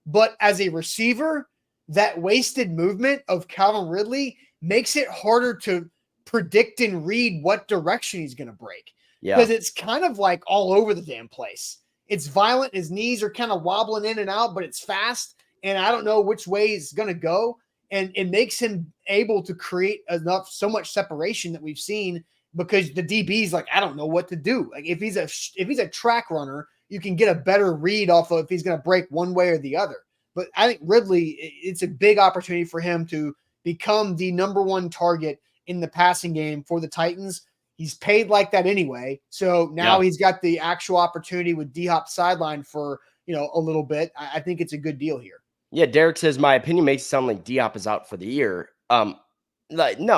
But as a receiver, that wasted movement of Calvin Ridley makes it harder to predict and read what direction he's going to break. Because it's kind of like all over the damn place. It's violent. His knees are kind of wobbling in and out, but it's fast. And I don't know which way he's going to go. And it makes him able to create so much separation that we've seen because the DB's like, I don't know what to do. Like, if he's a track runner, you can get a better read off of if he's going to break one way or the other. But I think Ridley, it's a big opportunity for him to become the number one target in the passing game for the Titans. He's paid like that anyway. So now he's got the actual opportunity with D-Hop sideline for, a little bit. I think it's a good deal here. Yeah, Derek says, my opinion makes it sound like D-Hop is out for the year. No,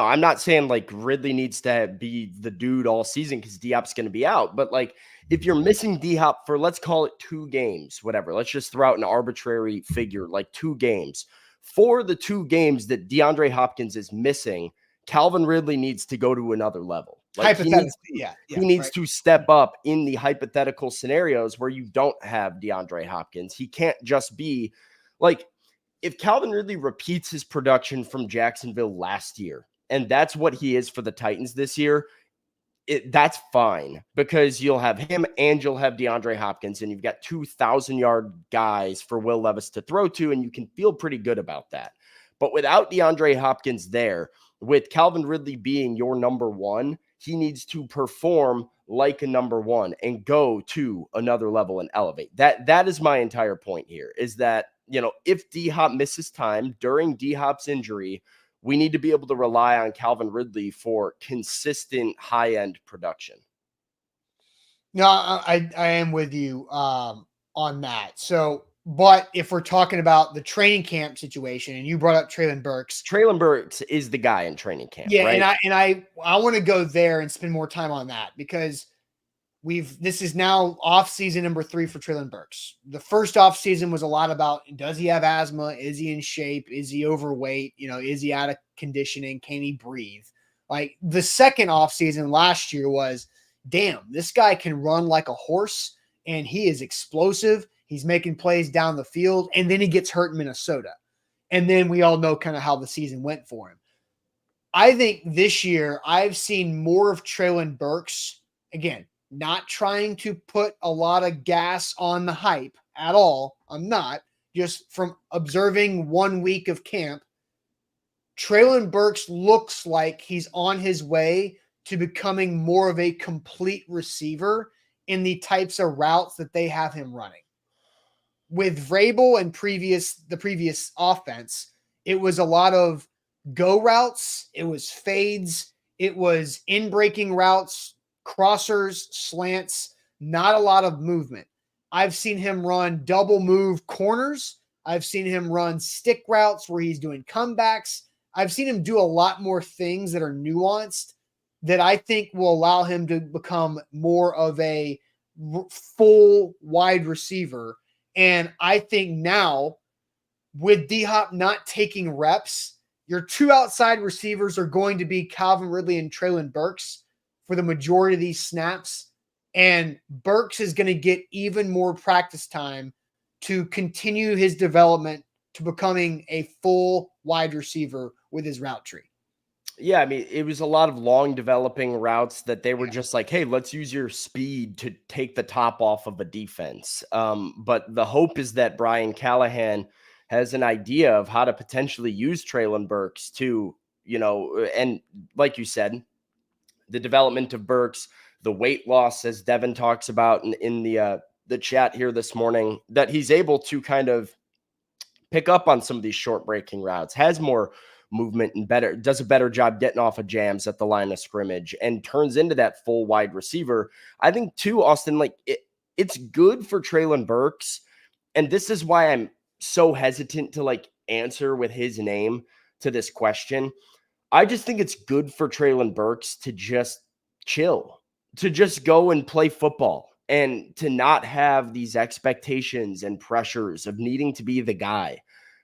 I'm not saying like Ridley needs to be the dude all season because D-Hop's going to be out. But like, if you're missing D-Hop for, let's call it 2 games, whatever. Let's just throw out an arbitrary figure, like 2 games. For the 2 games that DeAndre Hopkins is missing, Calvin Ridley needs to go to another level. Like, he needs to step up in the hypothetical scenarios where you don't have DeAndre Hopkins. He can't just be like, if Calvin Ridley repeats his production from Jacksonville last year, and that's what he is for the Titans this year, that's fine because you'll have him and you'll have DeAndre Hopkins, and you've got 2,000-yard guys for Will Levis to throw to, and you can feel pretty good about that. But without DeAndre Hopkins there, with Calvin Ridley being your number one, he needs to perform like a number one and go to another level and elevate. That is my entire point here, is that, if D-Hop misses time during D-Hop's injury, we need to be able to rely on Calvin Ridley for consistent high-end production. No, I am with you on that. So, but if we're talking about the training camp situation, and you brought up Traylon Burks. Traylon Burks is the guy in training camp, Yeah, right? and I want to go there and spend more time on that, because this is now off season number 3 for Traylon Burks. The first off season was a lot about, does he have asthma? Is he in shape? Is he overweight? Is he out of conditioning? Can he breathe? Like, the second off season last year was, damn, this guy can run like a horse and he is explosive. He's making plays down the field, and then he gets hurt in Minnesota. And then we all know kind of how the season went for him. I think this year I've seen more of Traylon Burks, again, not trying to put a lot of gas on the hype at all. I'm not. Just from observing 1 week of camp, Traylon Burks looks like he's on his way to becoming more of a complete receiver in the types of routes that they have him running. With Vrabel and the previous offense, it was a lot of go routes, it was fades, it was in-breaking routes, crossers, slants, not a lot of movement. I've seen him run double move corners. I've seen him run stick routes where he's doing comebacks. I've seen him do a lot more things that are nuanced that I think will allow him to become more of a full wide receiver. And I think now, with D-Hop not taking reps, your two outside receivers are going to be Calvin Ridley and Traylon Burks for the majority of these snaps. And Burks is going to get even more practice time to continue his development to becoming a full wide receiver with his route tree. Yeah, I mean, it was a lot of long developing routes that they were just like, hey, let's use your speed to take the top off of a defense. But the hope is that Brian Callahan has an idea of how to potentially use Traylon Burks to, and like you said, the development of Burks, the weight loss, as Devin talks about in the chat here this morning, that he's able to kind of pick up on some of these short breaking routes, has more movement and does a better job getting off of jams at the line of scrimmage, and turns into that full wide receiver. I think too, Austin, like it's good for Traylon Burks. And this is why I'm so hesitant to like answer with his name to this question. I just think it's good for Traylon Burks to just chill, to just go and play football, and to not have these expectations and pressures of needing to be the guy.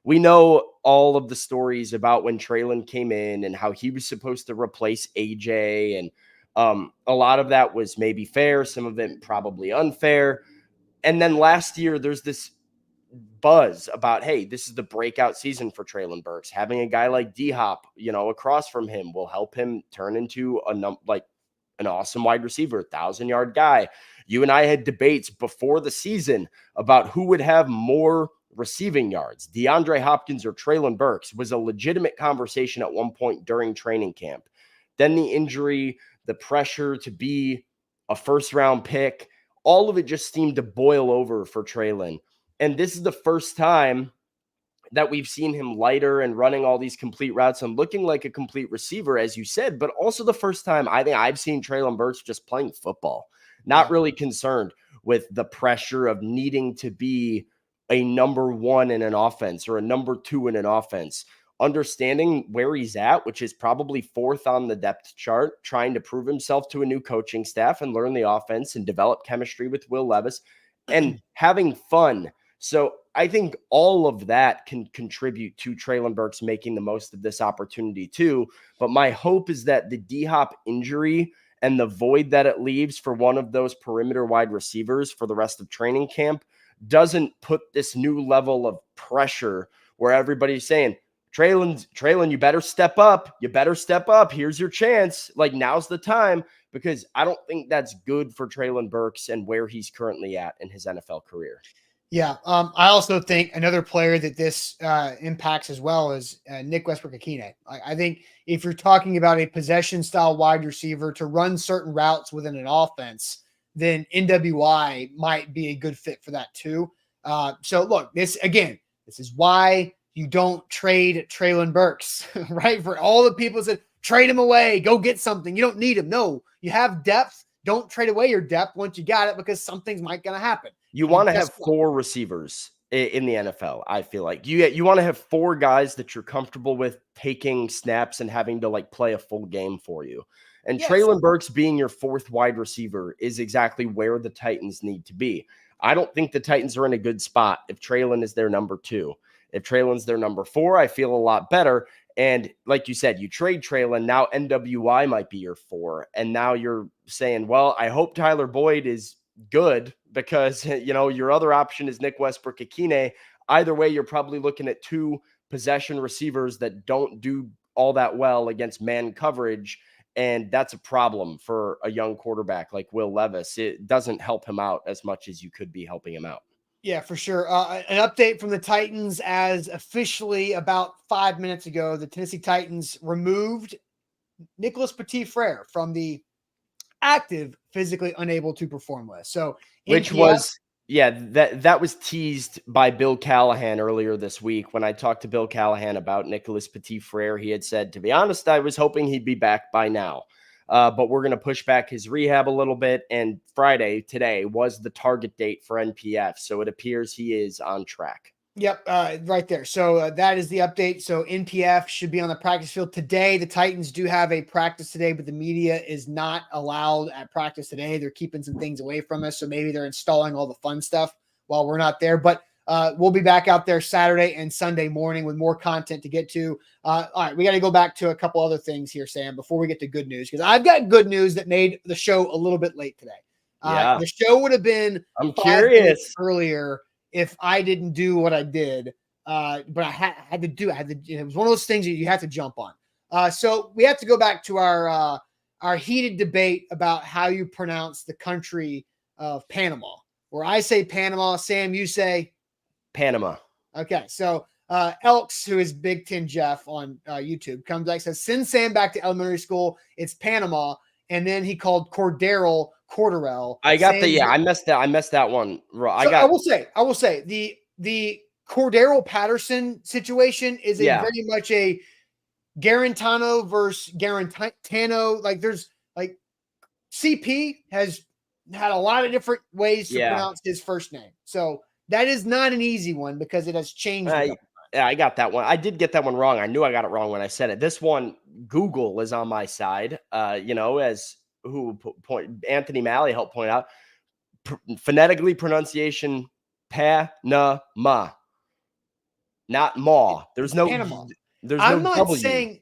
We know all of the stories about when Traylon came in and how he was supposed to replace AJ. And a lot of that was maybe fair, some of it probably unfair. And then last year, there's this buzz about, hey, this is the breakout season for Traylon Burks. Having a guy like D-Hop, across from him will help him turn into an awesome wide receiver, 1,000-yard guy. You and I had debates before the season about who would have more receiving yards, DeAndre Hopkins or Traylon Burks. Was a legitimate conversation at one point during training camp. Then the injury, the pressure to be a first-round pick, all of it just seemed to boil over for Traylon. And this is the first time that we've seen him lighter and running all these complete routes and looking like a complete receiver, as you said, but also the first time I think I've seen Traylon Burks just playing football, not really concerned with the pressure of needing to be a number one in an offense or a number two in an offense, understanding where he's at, which is probably fourth on the depth chart, trying to prove himself to a new coaching staff and learn the offense and develop chemistry with Will Levis and having fun. So I think all of that can contribute to Traylon Burks making the most of this opportunity too. But my hope is that the D-Hop injury and the void that it leaves for one of those perimeter wide receivers for the rest of training camp doesn't put this new level of pressure where everybody's saying, Traylon, you better step up. You better step up. Here's your chance. Like, now's the time, because I don't think that's good for Traylon Burks and where he's currently at in his NFL career. Yeah. I also think another player that this impacts as well is Nick Westbrook-Akine. I think if you're talking about a possession style wide receiver to run certain routes within an offense, then NWI might be a good fit for that too. So look, this is why you don't trade Traylon Burks, right? For all the people that said, trade him away, go get something. You don't need him. No, you have depth. Don't trade away your depth once you got it because something's might going to happen. You want to have 4 receivers in the NFL. I feel like you want to have 4 guys that you're comfortable with taking snaps and having to like play a full game for you. And Yes. Traylon Burks being your 4th wide receiver is exactly where the Titans need to be. I don't think the Titans are in a good spot if Traylon is their number 2. If Traylon's their number 4, I feel a lot better. And like you said, you trade Traylon, now NWI might be your 4. And now you're saying, well, I hope Tyler Boyd is good because, your other option is Nick Westbrook-Akine. Either way, you're probably looking at 2 possession receivers that don't do all that well against man coverage. And that's a problem for a young quarterback like Will Levis. It doesn't help him out as much as you could be helping him out. Yeah, for sure. An update from the Titans as officially about 5 minutes ago, the Tennessee Titans removed Nicholas Petit-Frere from the active physically unable to perform list. So which was that was teased by Bill Callahan earlier this week. When I talked to Bill Callahan about Nicholas Petit-Frere, he had said, to be honest, I was hoping he'd be back by now. But we're going to push back his rehab a little bit. And Friday, today, was the target date for NPF. So it appears he is on track. Yep, right there. So that is the update. So NPF should be on the practice field today. The Titans do have a practice today, but the media is not allowed at practice today. They're keeping some things away from us. So maybe they're installing all the fun stuff while we're not there. But we'll be back out there Saturday and Sunday morning with more content to get to. All right, we got to go back to a couple other things here, Sam, before we get to good news, because I've got good news that made the show a little bit late today. The show would have been I'm curious earlier if I didn't do what I did, but I had to do it. It was one of those things that you have to jump on. So we have to go back to our heated debate about how you pronounce the country of Panama. Where I say Panama, Sam, you say Panama. Okay, so Elks, who is Big Ten Jeff on YouTube, comes back and says, send Sam back to elementary school. It's Panama. And then he called Corderell. I got I messed that one. I will say the Cordero Patterson situation is very much a Garantano versus Garantano. Like there's like CP has had a lot of different ways to pronounce his first name. So that is not an easy one because it has changed. I got that one. I did get that one wrong. I knew I got it wrong when I said it. This one, Google is on my side. As Anthony Malley helped point out, phonetically pronunciation Panama, not ma. There's no Panama. There's I'm no not W.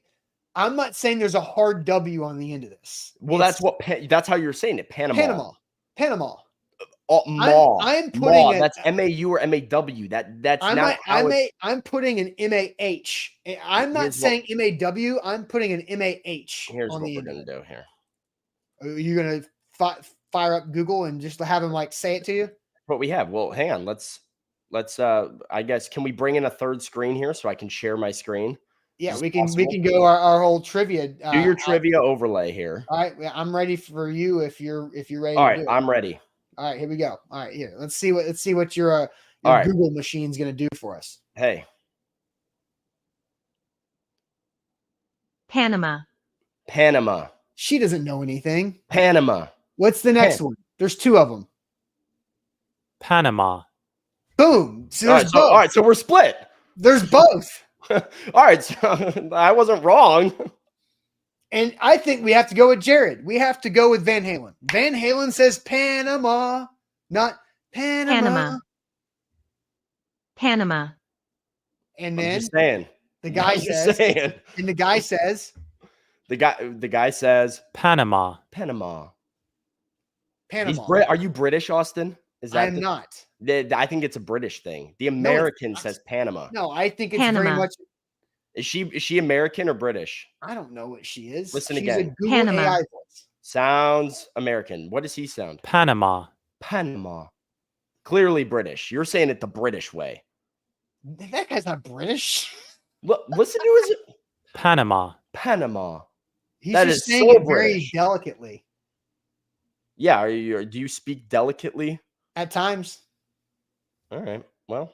I'm not saying there's a hard W on the end of this. Well, that's how you're saying it. Panama. I'm putting that's MAU or MAW. I'm putting an MAH. I'm not saying MAW. I'm putting an MAH. Here's what we're gonna do here. Are you gonna fire up Google and just have him say it to you? What we have. Well, hang on. Let's. I guess can we bring in a third screen here so I can share my screen? Yeah, we can go our whole trivia. Do your trivia overlay here. All right, I'm ready for you if you're ready. All right, I'm ready. All right, here we go. All right, here. Let's see what your Google machine's going to do for us. Hey. Panama. She doesn't know anything. Panama. What's the next one? There's 2 of them. Panama. Boom. So there's both. All right, so we're split. There's both. All right, so I wasn't wrong. And I think we have to go with Jared. We have to go with Van Halen. Van Halen says Panama, not Panama. And then the guy says Panama. Are you British, Austin? I am not. I think it's a British thing. The American says Panama. No, I think it's very much. Is she American or British? I don't know what she is. Listen She's again. A Google AI voice. Sounds American. What does he sound? Panama. Clearly British. You're saying it the British way. That guy's not British. Listen to his Panama. Panama. He's That just is saying so it very British. delicately Yeah. Do you speak delicately? at times. All right. Well,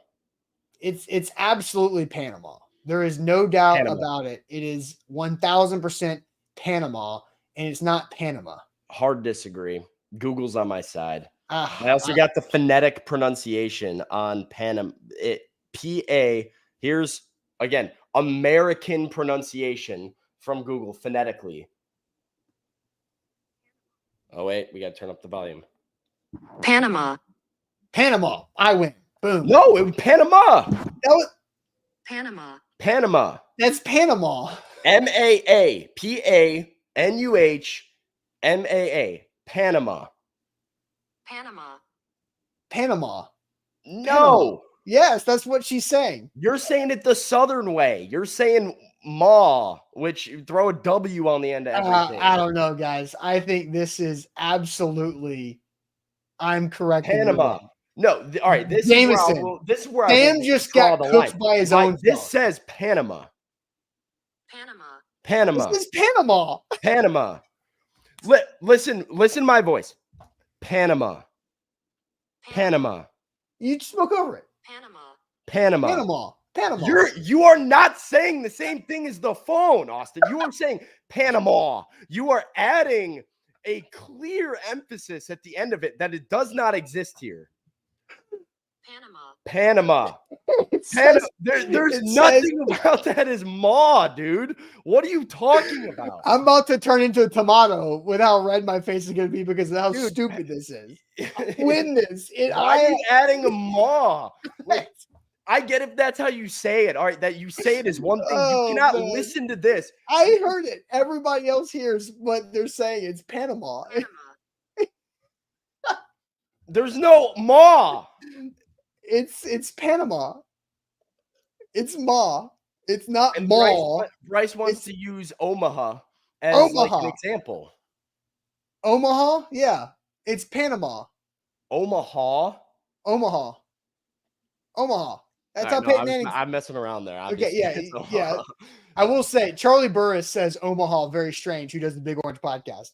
It's absolutely Panama. There is no doubt Panama. about it. It is 1000% Panama, and it's not Panama. hard disagree. Google's on my side. Ah, I also got the phonetic pronunciation on Panama. P-A. Here's, again, American pronunciation from Google phonetically. Oh, wait. We got to turn up the volume. Panama. Panama. I win. Boom. No, it was Panama. Panama. Panama. That's Panama. M-A-A. P-A-N-U-H-M-A-A. Panama. Panama. Panama. No. Yes, that's what she's saying. You're saying it the Southern way. You're saying ma, which you throw a W on the end of everything. I don't know, guys. I think this is absolutely. I'm correct. Panama. No, all right. This Jameson. is where I Sam will just draw got the cooked line. by his Like, own. this says Panama. Panama. Panama. This is Panama. Panama. Listen to my voice. Panama. Panama. You spoke over it. Panama. Panama. Panama. Panama. You are not saying the same thing as the phone, Austin. You are saying Panama. You are adding a clear emphasis at the end of it that it does not exist here. Panama. There's nothing about that as ma, dude. What are you talking about? I'm about to turn into a tomato with how red my face is going to be because of how Dude, stupid this is. Win this. Why are you adding a ma? Like, I get if that's how you say it. All right, that you say it is one thing. Oh, you cannot man. listen to this. I heard it. Everybody else hears what they're saying. It's Panama. There's no ma. It's Panama. It's Ma. It's not And Ma. Bryce wants to use Omaha as like Omaha. an example. Omaha? Yeah. It's Panama. Omaha. Omaha. Omaha. That's All how right, Peyton Manning. I'm messing around there. Okay, Obviously. yeah, It's yeah. Omaha. I will say Charlie Burris says Omaha very strange, who does the Big Orange podcast.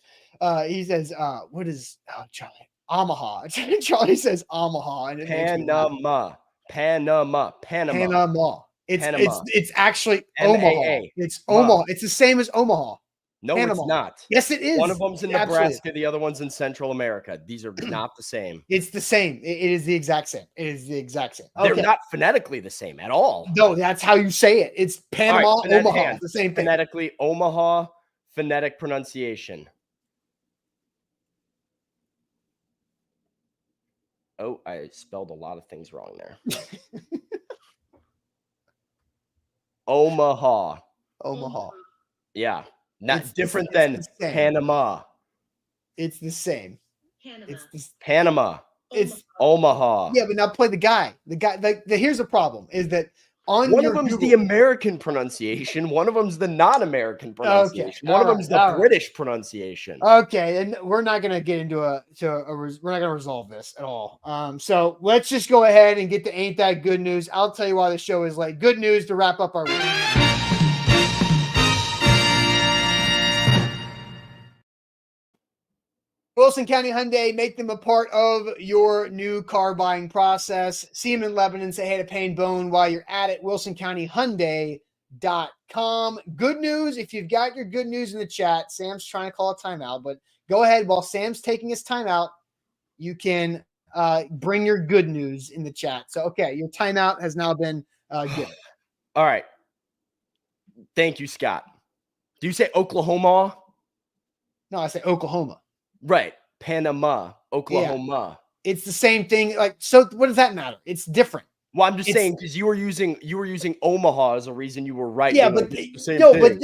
He says, what is Charlie? Omaha. Charlie says Omaha. And it makes me laugh. Panama. Panama. Panama. It's actually M-A-A. Omaha. It's Ma. Omaha. It's the same as Omaha. No, Panama. it's not. Yes, it is. One of them's in It absolutely Nebraska, the other one's in Central America. These are not the same. It's the same. It is the exact same. It is the exact same. They're Okay. not phonetically the same at all. No, that's how you say it. It's Panama, All right, phonetic Omaha. hand. It's the same thing. Phonetically, Omaha, phonetic pronunciation. Oh, I spelled a lot of things wrong there. Omaha. Omaha. Yeah. Not It's different the than same. Panama. It's the same. Panama. It's the Panama. it's Omaha. yeah, but now play the guy. The guy. Here's the problem: is that on One your of them's Google, the American pronunciation. One of them's the non-American pronunciation. One of all them's right, the all right. British pronunciation. Okay, and we're not gonna get into we're not gonna resolve this at all. So let's just go ahead and get to ain't that good news. I'll tell you why the show is late. Good news to wrap up our week. Wilson County Hyundai, make them a part of your new car buying process. See them in Lebanon. Say hey to Payne Bone while you're at it. WilsonCountyHyundai.com. Good news. If you've got your good news in the chat, Sam's trying to call a timeout, but go ahead. While Sam's taking his timeout, you can bring your good news in the chat. So, okay, your timeout has now been given. All right. Thank you, Scott. Do you say Oklahoma? No, I say Oklahoma. Right. Panama, Oklahoma. It's the same thing. Like, so what does that matter? It's different. Well, I'm just It's- saying because you were using Omaha as a reason you were right. Yeah, They but were the same no, thing.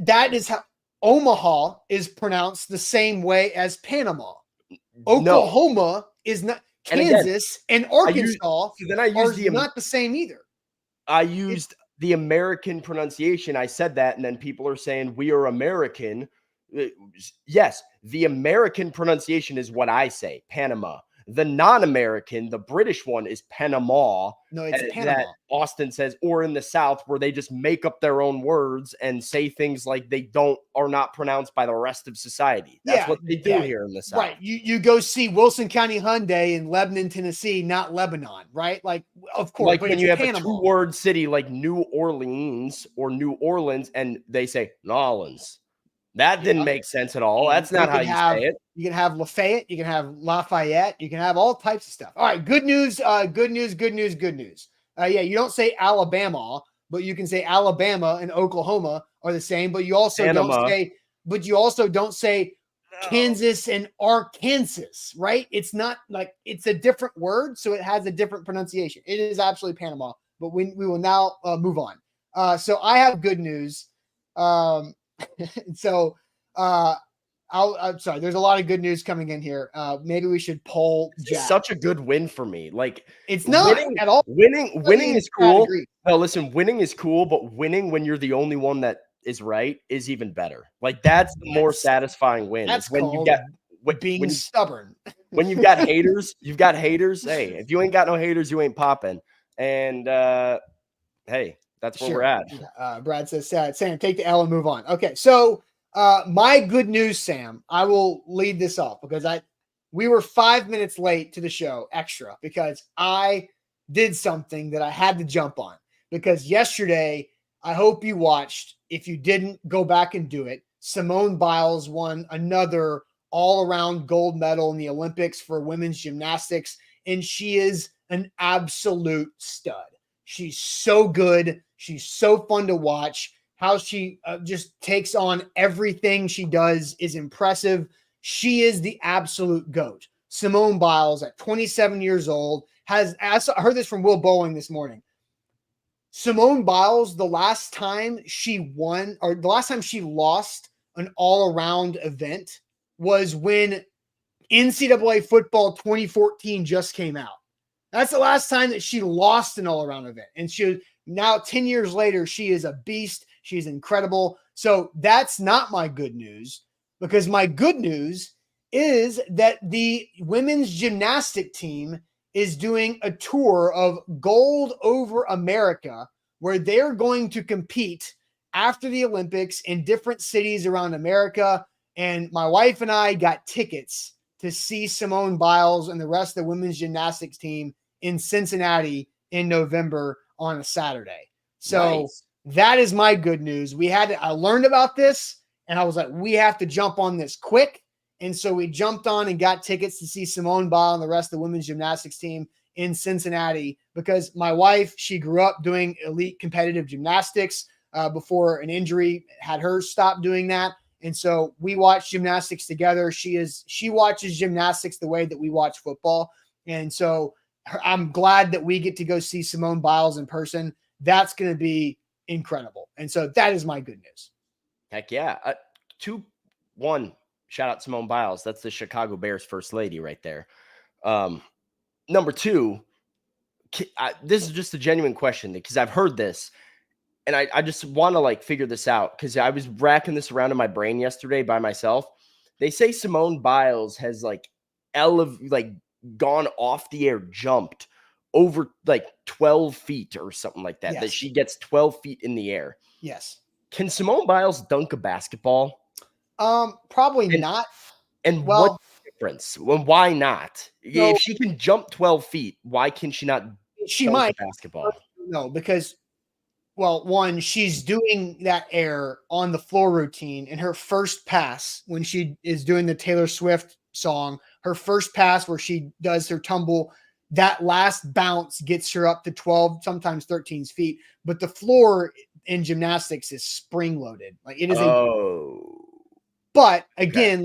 that is how Omaha is pronounced the same way as Panama. No. Oklahoma is not. And again, Kansas and Arkansas So then I are used not the same either. I used the American pronunciation. I said that, and then people are saying we are American. Yes, the American pronunciation is what I say, Panama. The non-American, the British one, is Panama. No, it's that Panama. Austin says, or in the South, where they just make up their own words and say things like they are not pronounced by the rest of society. That's what they do here in the South. Right. You go see Wilson County Hyundai in Lebanon, Tennessee, not Lebanon, right? Like, of course. Like but when it's you have Panama. a two-word city like New Orleans or New Orleans, and they say Nolans. That didn't make sense at all. That's not how you say it. You can have Lafayette. You can have Lafayette. You can have all types of stuff. All right. Good news. Good news. Good news. Good news. Yeah. You don't say Alabama, but you can say Alabama and Oklahoma are the same. But you also don't say Kansas and Arkansas, right? It's not like it's a different word, so it has a different pronunciation. It is absolutely Panama. But we will now move on. So I have good news. So I'm sorry, there's a lot of good news coming in here. Maybe we should poll Jack. Such a good win for me. Like, it's not at all. Winning is cool. No, listen, winning is cool, but winning when you're the only one that is right is even better. Like, that's the more satisfying win. That's when called you get being stubborn. When you've got haters, you've got haters. Hey, if you ain't got no haters, you ain't popping. And hey, that's where we're at. Brad says, Sam, take the L and move on. Okay, so my good news, Sam, I will lead this off because we were 5 minutes late to the show extra because I did something that I had to jump on. Because yesterday, I hope you watched. If you didn't, go back and do it. Simone Biles won another all-around gold medal in the Olympics for women's gymnastics, and she is an absolute stud. She's so good. She's so fun to watch. How she just takes on everything she does is impressive. She is the absolute GOAT. Simone Biles at 27 years old I heard this from Will Bowling this morning. Simone Biles, the last time she won or the last time she lost an all-around event was when NCAA football 2014 just came out. That's the last time that she lost an all-around event. And now 10 years later, she is a beast. She's incredible. So that's not my good news, because my good news is that the women's gymnastic team is doing a tour of Gold Over America, where they're going to compete after the Olympics in different cities around America. And my wife and I got tickets to see Simone Biles and the rest of the women's gymnastics team in Cincinnati in November on a Saturday. So That is my good news. I learned about this and I was like, we have to jump on this quick. And so we jumped on and got tickets to see Simone Biles and the rest of the women's gymnastics team in Cincinnati, because my wife, she grew up doing elite competitive gymnastics before an injury had her stop doing that. And so we watch gymnastics together. She watches gymnastics the way that we watch football. And so I'm glad that we get to go see Simone Biles in person. That's going to be incredible. And so that is my good news. Heck yeah. 2-1, shout out Simone Biles. That's the Chicago Bears first lady right there. Number two, this is just a genuine question because I've heard this. And I just want to figure this out because I was racking this around in my brain yesterday by myself. They say Simone Biles has gone off the air, jumped over 12 feet or something like that. Yes. That she gets 12 feet in the air. Yes. Can Simone Biles dunk a basketball? Probably not. And what's the difference? Well, why not? No, if she can jump 12 feet, why can she not dunk a basketball? No, because one, she's doing that air on the floor routine in her first pass when she is doing the Taylor Swift song. Her first pass where she does her tumble, that last bounce gets her up to 12, sometimes 13 feet. But the floor in gymnastics is spring loaded. It is. But again,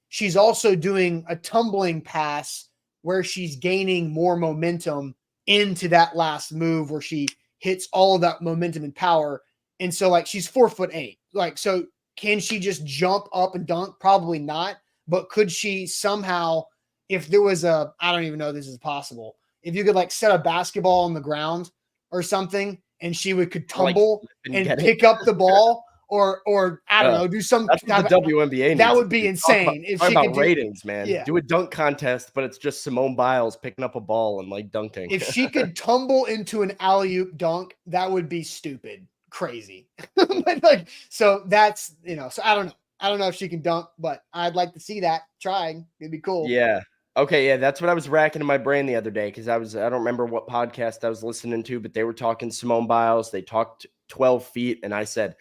she's also doing a tumbling pass where she's gaining more momentum into that last move where she hits all of that momentum and power. And so she's 4'8". So can she just jump up and dunk? Probably not. But could she somehow, if there was I don't even know if this is possible, if you could set a basketball on the ground or something and she could tumble and pick up the ball, or I don't know, do some That's what the WNBA needs. that would be to do. insane if Talk she about could do ratings, man. Yeah. Do a dunk contest, but it's just Simone Biles picking up a ball and like dunking. If she could tumble into an alley-oop dunk, that would be stupid, crazy. But like, so that's, so I don't know. I don't know if she can dunk, but I'd like to see that trying. It'd be cool. Yeah. Okay. Yeah. That's what I was racking in my brain the other day because I don't remember what podcast I was listening to, but they were talking Simone Biles. They talked 12 feet. And I said,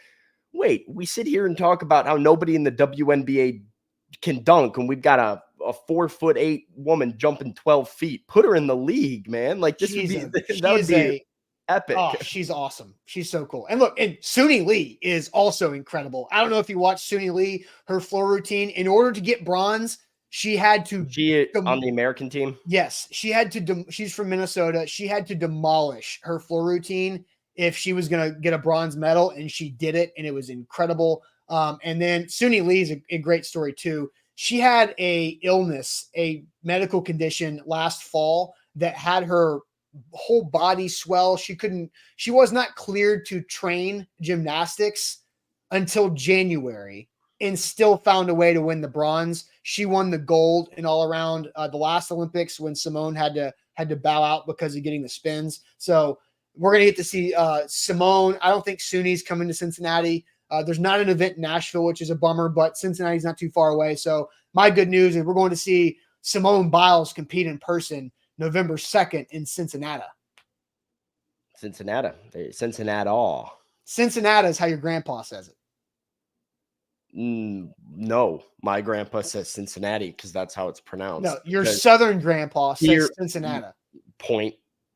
wait, we sit here and talk about how nobody in the WNBA can dunk, and we've got a 4'8" woman jumping 12 feet. Put her in the league, man. Like this would be epic. Oh, she's awesome. She's so cool. And look, and Suni Lee is also incredible. I don't know if you watched Suni Lee, her floor routine. In order to get bronze, she had to. She on the American team. Yes, she had to. She's from Minnesota. She had to demolish her floor routine if she was going to get a bronze medal, and she did it, and it was incredible. And then Suni Lee is a great story too. She had a medical condition last fall that had her whole body swell. She was not cleared to train gymnastics until January and still found a way to win the bronze. She won the gold in all around the last Olympics when Simone had to bow out because of getting the spins. So we're going to get to see Simone. I don't think Suni's coming to Cincinnati. There's not an event in Nashville, which is a bummer, but Cincinnati's not too far away. So my good news is we're going to see Simone Biles compete in person November 2nd in Cincinnati. Cincinnati. Cincinnati is how your grandpa says it. No, my grandpa says Cincinnati because that's how it's pronounced. No, your southern grandpa says Cincinnati.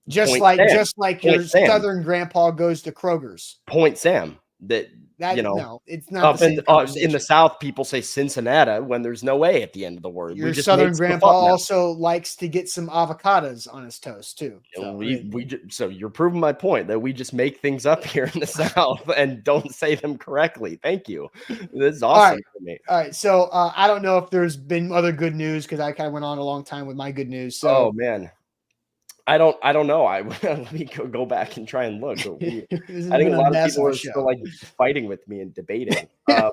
Just like your southern grandpa goes to Kroger's. Point Sam. No, it's not in the South. People say Cincinnati when there's no A at the end of the word. Your southern grandpa also likes to get some avocados on his toast too. So you're proving my point that we just make things up here in the South and don't say them correctly. Thank you. This is awesome for me. All right. So I don't know if there's been other good news because I kind of went on a long time with my good news. So oh man. I don't know. Let me go back and try and look. I think a lot of people are still like fighting with me and debating. I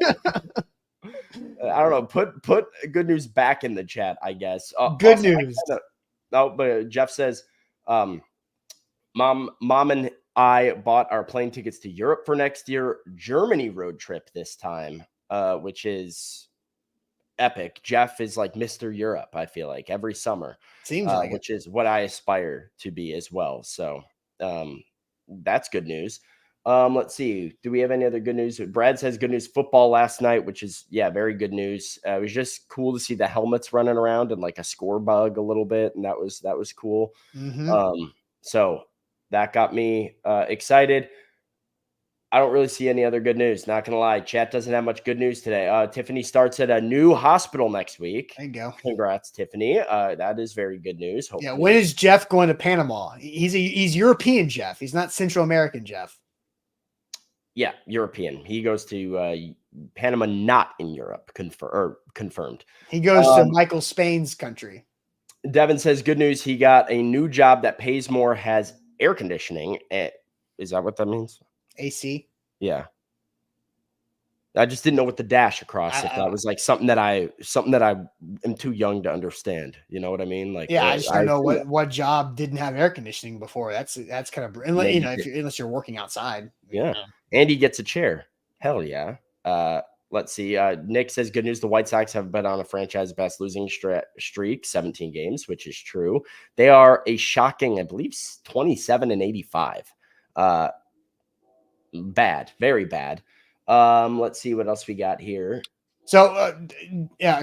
don't know. Put good news back in the chat, I guess. Good news. But Jeff says, mom and I bought our plane tickets to Europe for next year. Germany road trip this time, which is epic. Jeff is like Mr. Europe, I feel like, every summer. Seems like which is what I aspire to be as well. So that's good news. Let's see. Do we have any other good news? Brad says good news football last night, which is, very good news. It was just cool to see the helmets running around and like a score bug a little bit. And that was cool. Mm-hmm. So that got me excited. I don't really see any other good news. Not going to lie. Chat doesn't have much good news today. Tiffany starts at a new hospital next week. There you go. Congrats, Tiffany. That is very good news. Hopefully. Yeah. When is Jeff going to Panama? He's European Jeff. He's not Central American Jeff. Yeah, European. He goes to Panama, not in Europe. Confirmed. He goes to Michael Spain's country. Devin says good news. He got a new job that pays more, has air conditioning. Is that what that means? AC. Yeah. I just didn't know what the dash across if that was like something that I am too young to understand. You know what I mean? Like, yeah, I just don't know what job didn't have air conditioning before. That's kind of unless you're working outside. Yeah. And he gets a chair. Hell yeah. Let's see. Nick says good news. The White Sox have been on a franchise best losing streak, 17 games, which is true. They are a shocking, I believe, 27-85. Bad, very bad. Let's see what else we got here. So,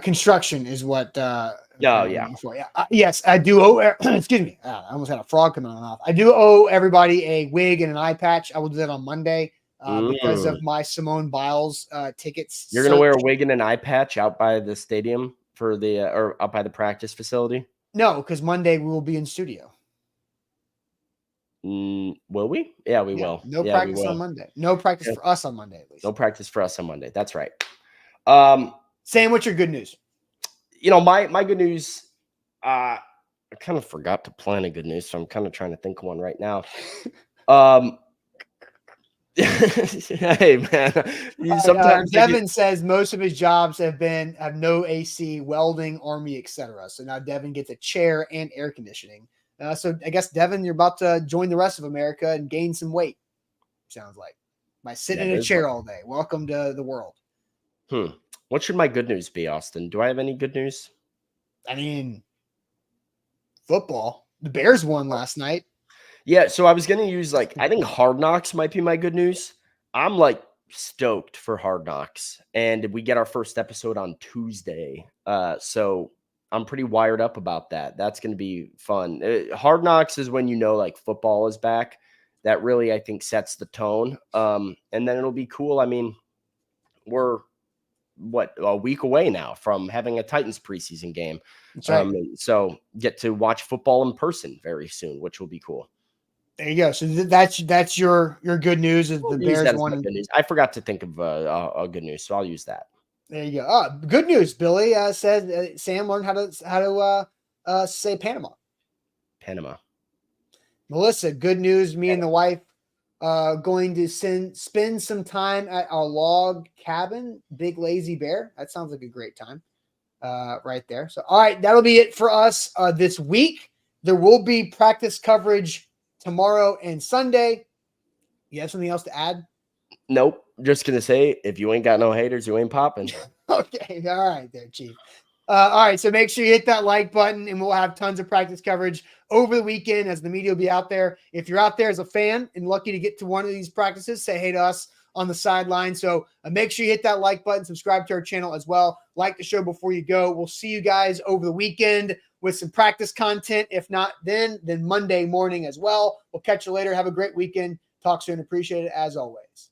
construction is what. Yes, I do owe. Excuse me, I almost had a frog coming on off. I do owe everybody a wig and an eye patch. I will do that on Monday because of my Simone Biles tickets. You're gonna wear a wig and an eye patch out by the stadium for the or out by the practice facility? No, because Monday we will be in studio. Will we? Yeah, we will. No practice on Monday. No practice for us on Monday, at least. No practice for us on Monday. That's right. Sam, what's your good news? My good news, I kind of forgot to plan a good news, so I'm kind of trying to think of one right now. Hey man, All right, sometimes I get, Devin says most of his jobs have no AC, welding, army, etc. So now Devin gets a chair and air conditioning. So I guess Devin, you're about to join the rest of America and gain some weight. Sounds like by sitting that in a is chair all day. Welcome to the world. What should my good news be, Austin? Do I have any good news? I mean, football. The Bears won last night. Yeah, so I was gonna use I think Hard Knocks might be my good news. I'm stoked for Hard Knocks, and we get our first episode on Tuesday. So I'm pretty wired up about that. That's gonna be fun. Hard Knocks is when football is back. That really, I think, sets the tone. And then it'll be cool. I mean, we're a week away now from having a Titans preseason game. That's right. So get to watch football in person very soon, which will be cool. There you go. So that's your good news is the Bears won. I forgot to think of a good news, so I'll use that. There you go. Oh, good news. Billy said Sam learned how to say Panama. Panama. Melissa, good news. Me and the wife going to spend some time at our log cabin, Big Lazy Bear. That sounds like a great time right there. So, all right, that'll be it for us this week. There will be practice coverage tomorrow and Sunday. You have something else to add? Nope. Just going to say, if you ain't got no haters, you ain't popping. Okay. All right there, Chief. All right. So make sure you hit that like button, and we'll have tons of practice coverage over the weekend as the media will be out there. If you're out there as a fan and lucky to get to one of these practices, say hey to us on the sideline. So make sure you hit that like button, subscribe to our channel as well. Like the show before you go. We'll see you guys over the weekend with some practice content. If not, then Monday morning as well. We'll catch you later. Have a great weekend. Talk soon. Appreciate it as always.